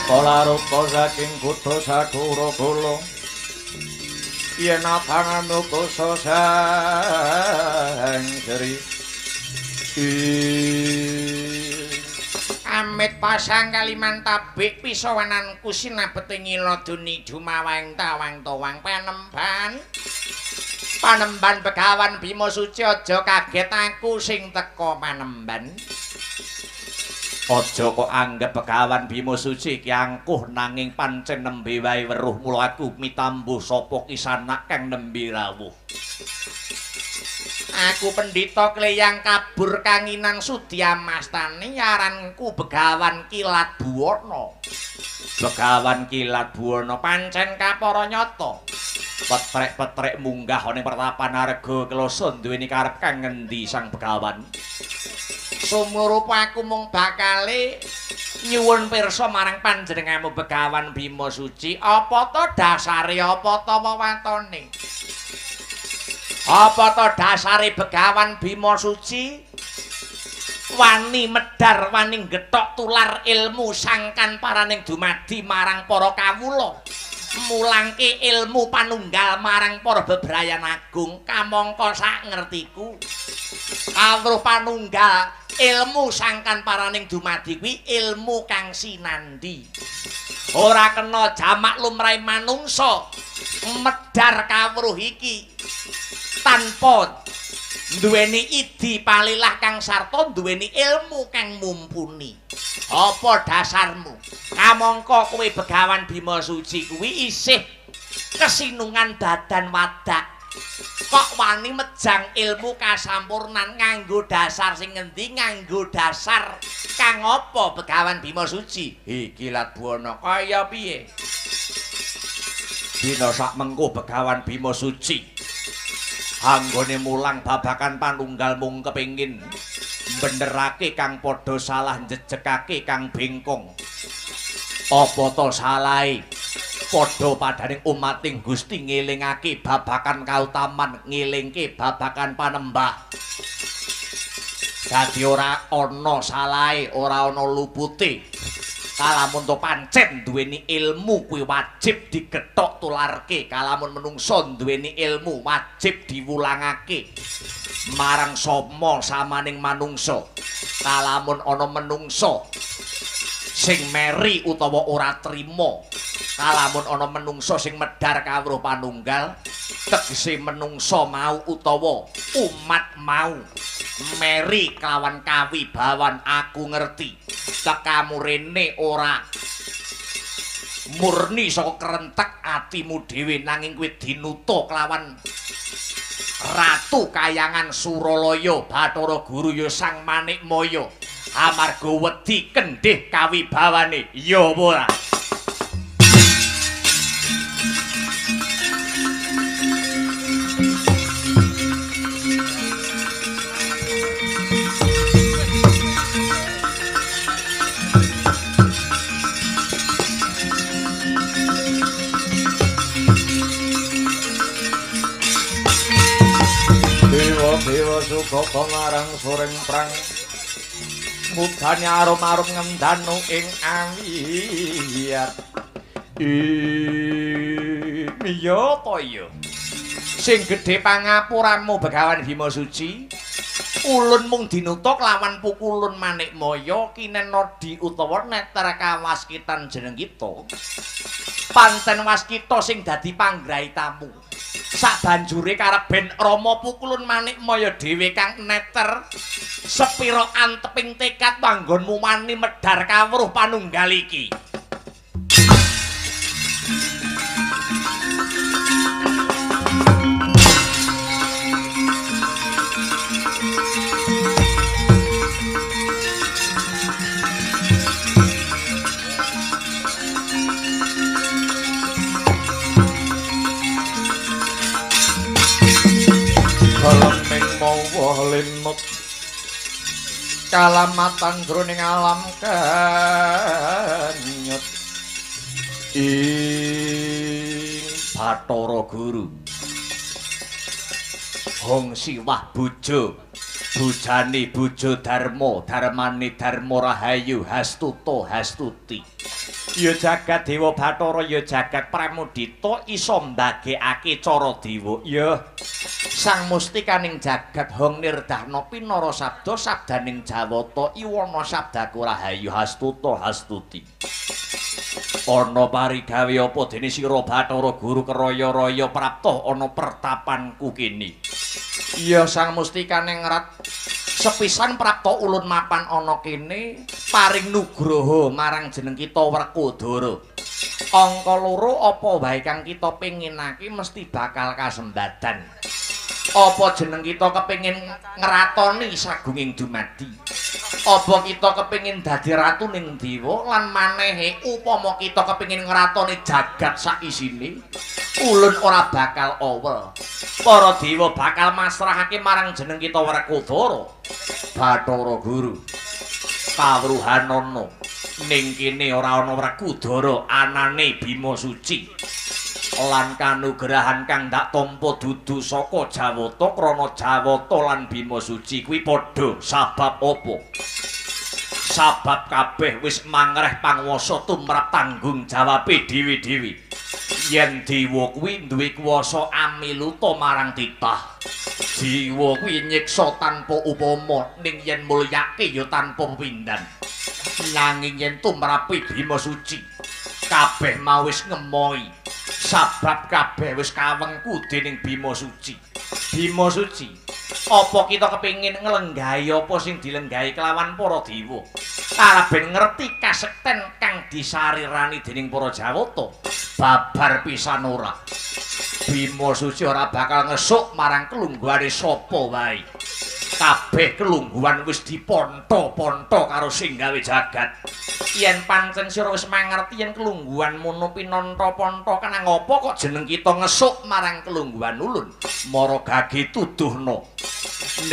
Kalarupa saking kutha Saduragala yen apangamu kusa sangsri amit pasang kaliman tabik pisawananku sinabete ngiloduni dumawang tawang tawang panemban Begawan Bima Suci aja kaget aku sing teka panemban aja kok anggap Begawan Bima Suci ki angkuh nanging pancen nembe wae weruh mula aku mitambuh sapa kisanak kang nembe rawuh. Aku pendhita kleyang kabur kanginan Sudyamastani aranku Begawan Kilat Buwana. Begawan Kilat Buwana pancen kapara nyata. Petrek-petrek munggah ning pertapan Harga Klasa duweni karep kang ngendi Sang Begawan. Sumurupa aku mung bakale nyuwun pirsa marang panjenenganmu Begawan Bima Suci apa to dasare apa to wewatone apa to dasare Begawan Bima Suci wani medhar wani gethok tular ilmu sangkan paraning dumadi marang para kawula mulangke ilmu panunggal marang para bebrayan agung kamangka sak ngertiku kawruh panunggal ilmu sangkan paraning dumadi kuwi ilmu kang sinandi ora kena jamak lumrahe manungsa medhar kawruh iki tanpa duweni idi palilah kang sarta duweni ilmu kang mumpuni apa dasarmu kamangka kowe Begawan Bima Suci kuwi isih kesinungan dadan wadak kok wani mejang ilmu kasampurnan nganggo dasar sing ngendi nganggo dasar kang apa Begawan Bima Suci Kilat Buwana kaya piye dina sak mengko Begawan Bima Suci anggone mulang babakan panunggal mung kepengin benerake kang padha salah njejekake kang bengkong apa to salahe padha padaning umating Gusti ngelingake babakan kautaman ngelingke babakan panembah dadi ora ana salahe ora ana lupute kalamun to pancen duweni ilmu kuwi wajib digethok tularke kalamun menungso duweni ilmu wajib diwulangake marang sapa samaning manungsa kalamun ana menungsa sing meri utawa ora trima kalamun ana menungsa sing medhar kawruh panunggal tegese menungsa mau utawa umat mau meri kelawan kawibawan aku ngerti tekamu rene ora murni saka kerentek atimu dhewe nanging kowe dinuta kelawan Ratu Kayangan Suralaya Bathara Guru ya Sang Manikmaya amarga wedi kendhih kawibawane ya apa ora Dewa suka pangarang soreng prang mudhane arum-arum ngendanu ing awiyat iya to iya sing gedhe pangapuranmu Begawan Bima Suci ulun mung dinutuk lawan pukulun Manikmaya kinenodi utawa neter kawaskitan jeneng kita panten waskita sing dadi panggrahi tamu sabanjure karep ben Rama pukulun Manikmaya dhewe kang neter sepira anteping tekad panggonmu wani medhar kawruh panunggal iki mawa limut kalamatan jroning alam kanyut ing Bathara Guru Hong Siwah bojo bojane bojo Darma darmane Darma Rahayu Hastuta Hastuti ya jagat Dewa Bathara ya jagat Pramudita isa mbagekake cara dewa ya Sang Mustikaning jagat Hong Nirdahna pinara sabda sabdaning Jawata iwana sabdaku Rahayu Hastuta Hastuti ana parigawe apa dene sira Bathara Guru keraya-raya prapta ana pertapanku kene iya Sang Mustikaning rat sepisan prapta ulun mapan ana kene paring nugraha marang jeneng kita Werkudara angka loro apa wae kang kita penginake mesti bakal kasembadan apa jeneng kita kepengin ngratoni sagunging dumadi apa kita kepengin dadi ratuning dewa lan manehe upama kita kepengin ngratoni jagat sak isine ulun ora bakal awel para dewa bakal masrahake marang jeneng kita Werkudara Bathara Guru kawruhan ana ning kene ora ana Werkudara anane Bima Suci lan kanugrahan kang ndak tampa dudu saka Jawata krana Jawata lan Bima Suci kuwi padha sabab apa sabab kabeh wis mangreh panguwasa tumrap tanggung jawabe dhewe-dhewe yen dewa kuwi duwe kuwasa amiluta marang titah dewa kuwi nyiksa tanpa upama ning yen mulyake ya tanpa pepindhan nanging yen tumrape Bima Suci kabeh mau wis ngemohi sabab kabeh wis kawengku dening Bima Suci Bima Suci apa kita kepengin nglenggahi apa sing dilenggahi kelawan para dewa arep ben ngerti kasekten kang disarirani dening para Jawata babar pisan ora Bima Suci ora bakal ngesuk marang kelungguhane sapa wae kabeh kelungguhan wis diponto-ponto karo sing gawe jagat yen pancen sira wis mangerti yen kelungguhan mono pinonto-ponto kenang apa kok jeneng kita ngesuk marang kelungguhan ulun mara gage tuduhna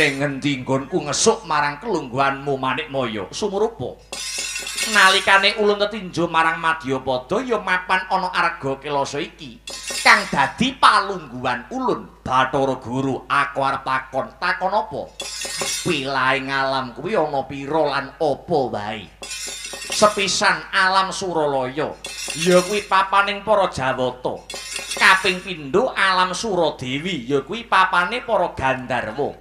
ning ngendi nggonku ngesuk marang kelungguhanmu Manikmaya sumurupa nalikane ulun tetinjo marang Madyapada ya mapan ana arga kelasa iki kang dadi palungguhan ulun Bathara Guru aku arep takon apa pilaing alam kuwi ana pira lan apa wae sepisan alam Suralaya ya kuwi papaning para Jawata kaping pindho alam Suradewi ya kuwi papane para Gandharwa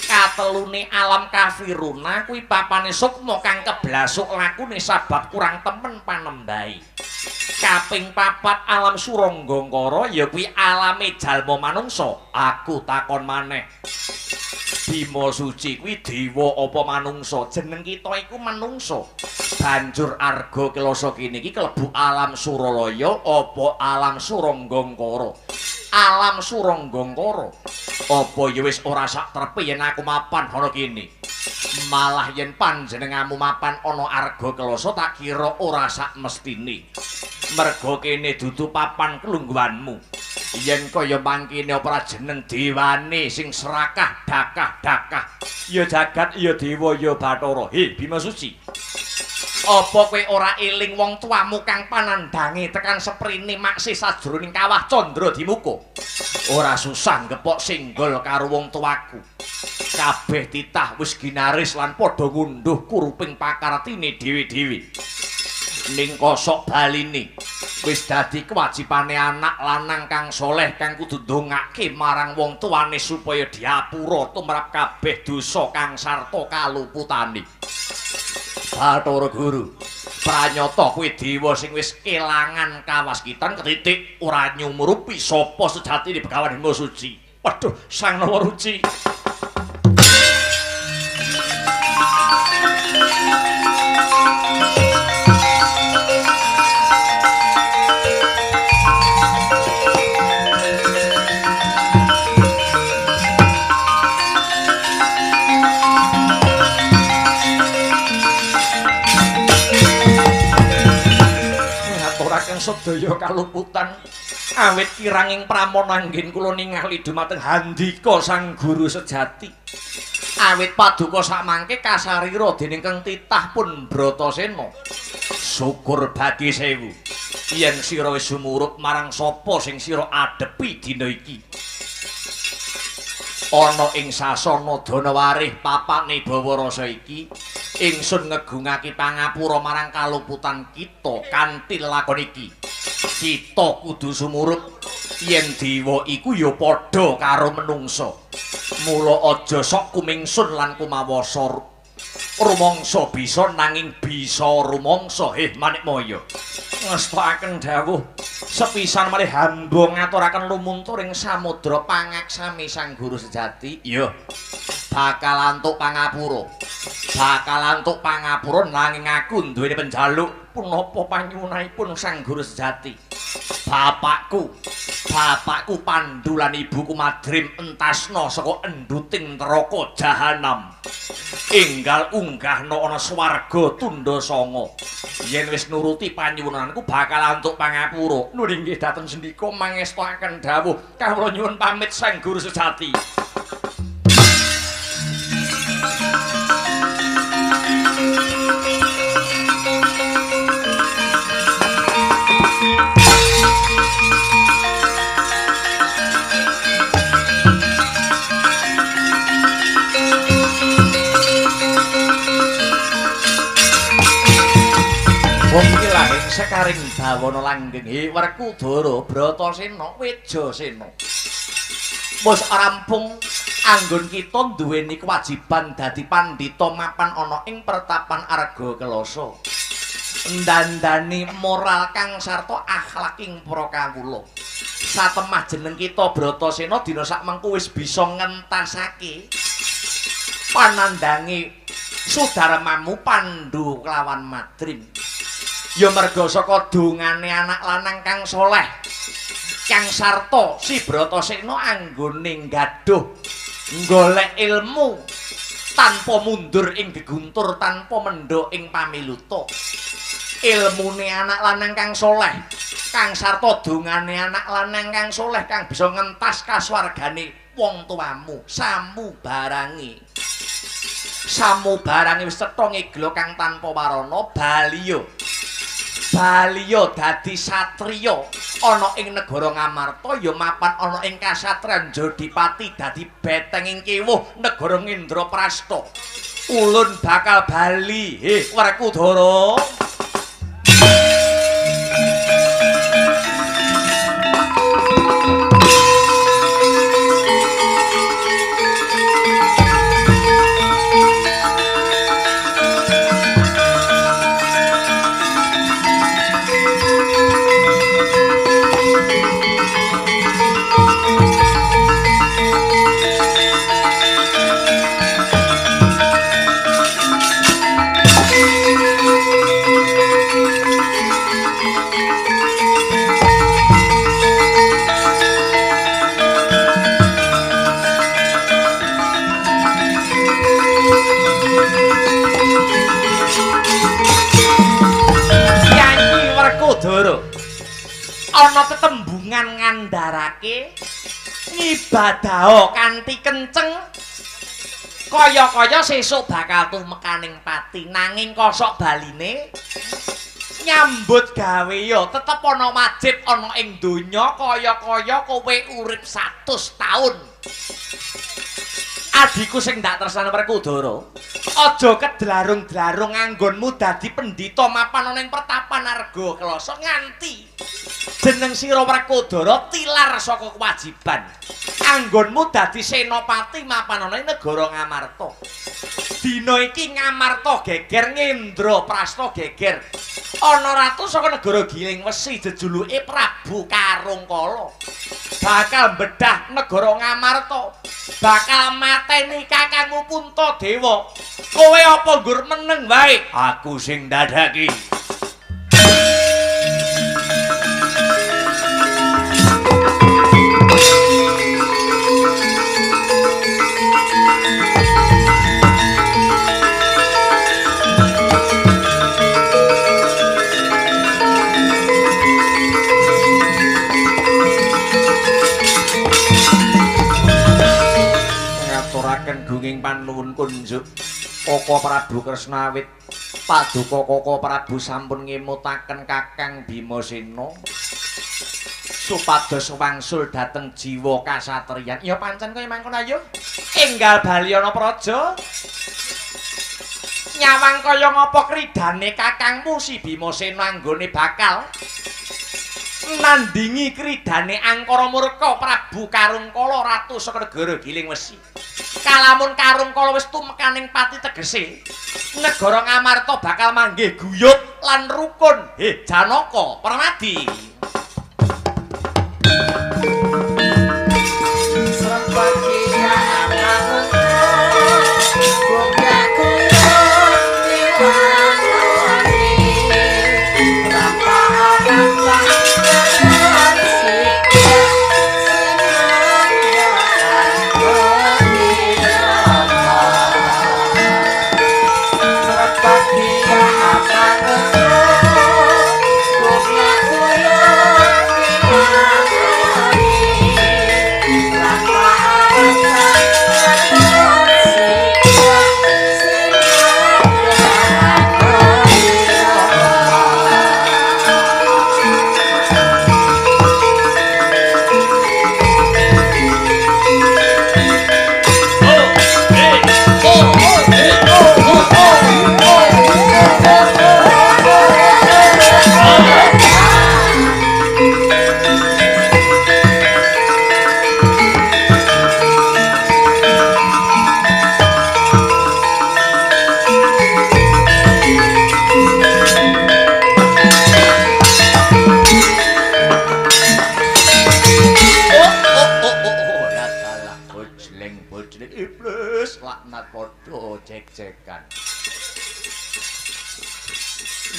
katelune alam Kafiruna kuwi papane Sukma kang keblasuk lakune sabab kurang temen panembahe Kaping papat alam Suranggangkara ya kuwi alame jalma manungsa. Aku takon maneh. Bima Suci kuwi dewa apa manungsa? Jeneng kita iku manungsa. Banjur arga Kelasa kene iki klebu alam Suralaya apa alam Suranggangkara? Alam Suranggangkara. Apa ya wis ora sak trepe yen aku mapan ana kene? Malah yen panjenenganmu mapan ana arga Kelasa tak kira ora sak mestine. Merga kene dudu papan kelungguhanmu. Yen kaya mangkene apa jeneng dewane sing serakah dakah-dakah. Ya jagat ya dewa ya Bathara. He Bima Suci. Apa kowe ora eling wong tuamu kang panandhange tekan seprene maksih sajroning kawah Candra Dimuka? Ora susah ngepok singgol karo wong tuaku. Kabeh titah wis ginaris lan padha ngunduh kuruping pakartine dhewe-dhewe. Ning kosok baline wis dadi kewajibane anak lanang kang soleh kang kudu ndongake marang wong tuane supaya diapura tumrap kabeh dosa kang sarta kaluputane. Bathara Guru, pranyata kowe dewa sing wis kelangan kawaskitan ketitik ora nyumurupi sapa sejatine Begawan Bima Suci. Waduh, Sang Nawaruci. Sedaya kaluputan awit kiranging pramana anggen kula ningali dumateng handika Sang Guru sejati. Awit paduka sakmangke kasarira dening Kang titah pun Bratasena. Syukur bagi sewu yen sira wis sumurup marang sapa sing sira adepi dina iki. Ana ing sasana Danawarih papane Bawarasa iki ingsun ngegungake pangapura marang kaluputan kita kanthi lakon iki. Kita kudu sumurup yen dewa iku ya padha karo menungsa. Mula aja sok kumingsun lan kumawasa rumangsa bisa nanging bisa rumangsa. Manikmaya ngestakaken dawuh sepisan malih hamba ngaturaken lumuntur ing samudra pangaksami Sang Guru sejati. Ya bakal antuk pangapura. Bakal antuk pangapura nanging aku duweni penjaluk punapa panyuwunanipun Sang Guru sejati. Bapakku Pandhu lan ibuku Madrim entasna saka enduting neraka jahanam. Enggal unggahna ana swarga tundha sanga. Yen wis nuruti panyuwunanku bakal antuk pangapura. Nuring nggih dateng sendika mangestakaken dawuh kawula nyuwun pamit Sang Guru sejati. Wong iki lahing sekaring dawana langgeng Werkudara Bratasena Wejasena. Wis rampung anggon kita duweni kewajiban dadi pandhita mapan ana ing pertapan Arga Kelasa. Ndandani moral kang sarta akhlaking para kawula. Satemah jeneng kita Bratasena dina sakmengko wis bisa ngentasake panandhange sudarmamu Pandhu kelawan Madrim. Ya merga saka dongane anak lanang kang soleh kang sarta si Bratasena anggone nggaduh golek ilmu tanpa mundur ing geguntur tanpa mendho ing pamiluta. Ilmune anak lanang kang soleh kang sarta dongane anak lanang kang soleh kang bisa ngentas kasuwargane wong tuamu samu barangi wis cetha ngeglo kang tanpa warana Baliya dadi satriya ana ing negara Ngamarta ya mapan ana ing kasatriyan Jodipati dadi betenging kiwuh negara Ngendraprasta. Ulun bakal bali Werkudara. ana tetembungan ngandharake ngibadaha kanthi kenceng kaya-kaya sesuk bakal tumekaning pati nanging kosok baline nyambut gawe ya tetep ana wajib ana ing donya kaya-kaya kowe urip 100 taun. Adiku sing ndak tresnani Werkudara, aja kedlarung-dlarung anggonmu dadi pendhita mapan ana ing pertapan Arga Klasa nganti jeneng sira Werkudara tilar saka kewajiban. Anggonmu dadi senopati mapan ana ing negara Ngamarta. Dina iki Ngamarta geger Ngendra Prasta geger. Ana ratu saka negara Giling Wesi jejuluke Prabu Karungkala. Bakal bedah negara Ngamarta. Bakal mateni kakangmu Puntadewa. Kowe apa nggur meneng wae? Aku sing ndadaki. Gunging panuwun kunjuk Koko Prabu Kresnawit paduka Koko Prabu sampun ngemutaken Kakang Bimasena supados wangsul dhateng jiwa kasatriyan. Ya pancen kaya mangkon ayo enggal Balyana Praja nyawang kaya ngapa kridane kakangmu si Bimasena anggone bakal nandingi kridane Angkara Murka Prabu Karungkala ratu saka negara Giling Wesi. Kalamun Karungkala wis tumekaning pati tegese negara Ngamarta bakal manggih guyub lan rukun. Janaka Permadi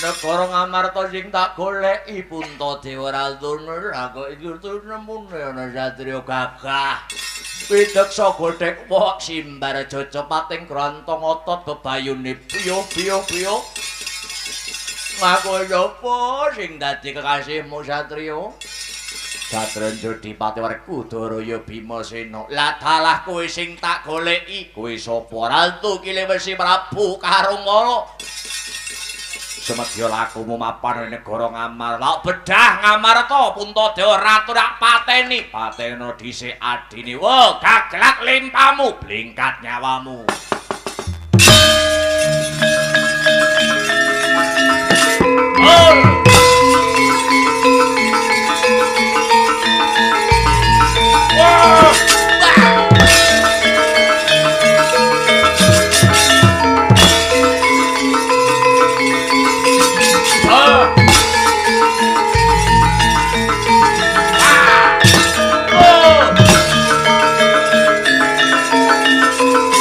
negara Ngamarta sing tak goleki Puntadewa Ratune aku iki nemune ana satriya gagah wideksa godhek wok simbar jaja pating grantong otot bebayune piyo ngaku apa sing dadi kekasihmu satriya Satrenjo Dipati Werkudara ya Bimasena. Lah dalah kowe sing tak goleki kowe sapa Ratu Giling Wesi Prabu Karungkala semedya lakumu mapan negara Ngamarta bedah Ngamarta Puntadewa ratu rak pateni dhisik adine wo gaglak limpamu blingkat nyawamu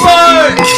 Word!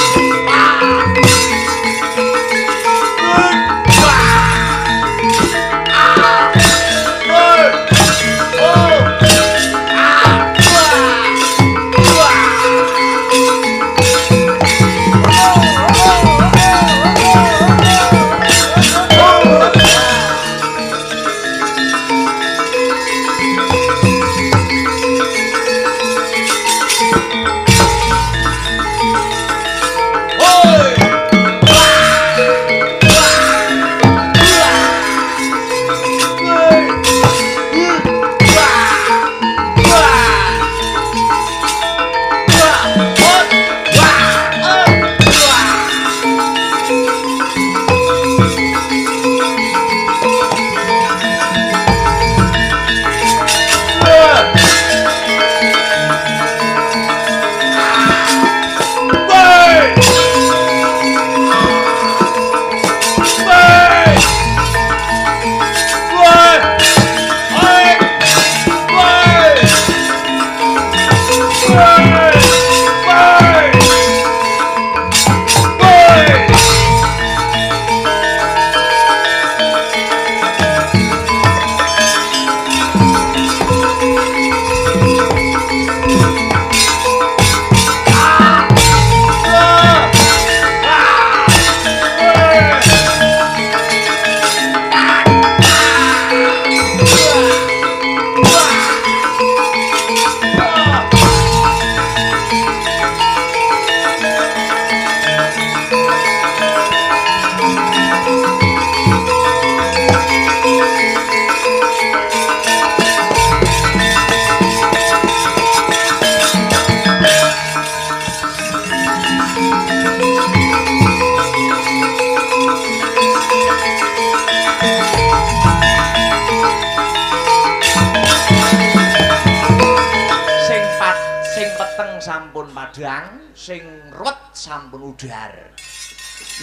madang sing ruwet sampun udar.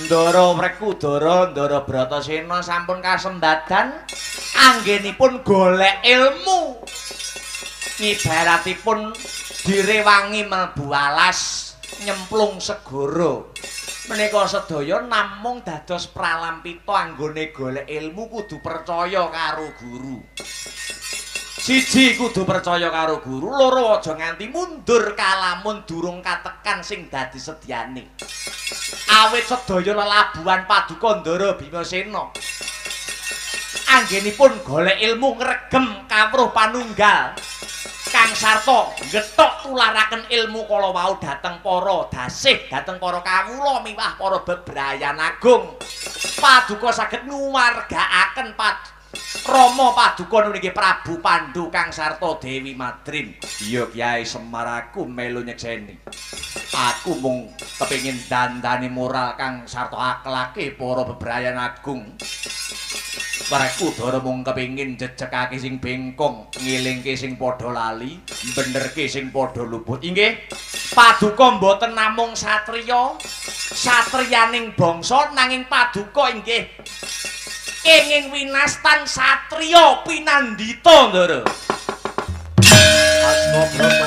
Ndara Wrekudara, Ndara Bratasena sampun kasembadan anggenipun golek ilmu. Ngibaratipun direwangi mlebu alas nyemplung segara. Menika sedaya namung dados pralampita anggone golek ilmu kudu percaya karo guru. Siji kudu percaya karo guru, loro aja nganti mundur kalamun durung katekan sing dadi sedyane. Awit sedaya lelabuhan paduka Ndara Bimasena. Anggenipun golek ilmu ngregem kawruh panunggal. Kang Sarta ngethok tularaken ilmu kala wau dhateng para dasih, dhateng para kawula miwah para bebrayan agung. Paduka saged nuwargakaken Rama Paduka niki Prabu Pandhu Kang Sarta Dewi Madrim. Iya Kyai Semar aku melu nyekseni. Aku mung kepengin dandani moral Kang Sarta aklake para bebrayan agung. Wrekudara mung kepengin jejekake sing bengkong, ngilingke sing padha lali, benerke sing padha luput. Inggih, Paduka mboten namung satriya, satriyaning bangsa nanging Paduka inggih kenging winastan satriya pinandhita, Ndara. Asma Brahma.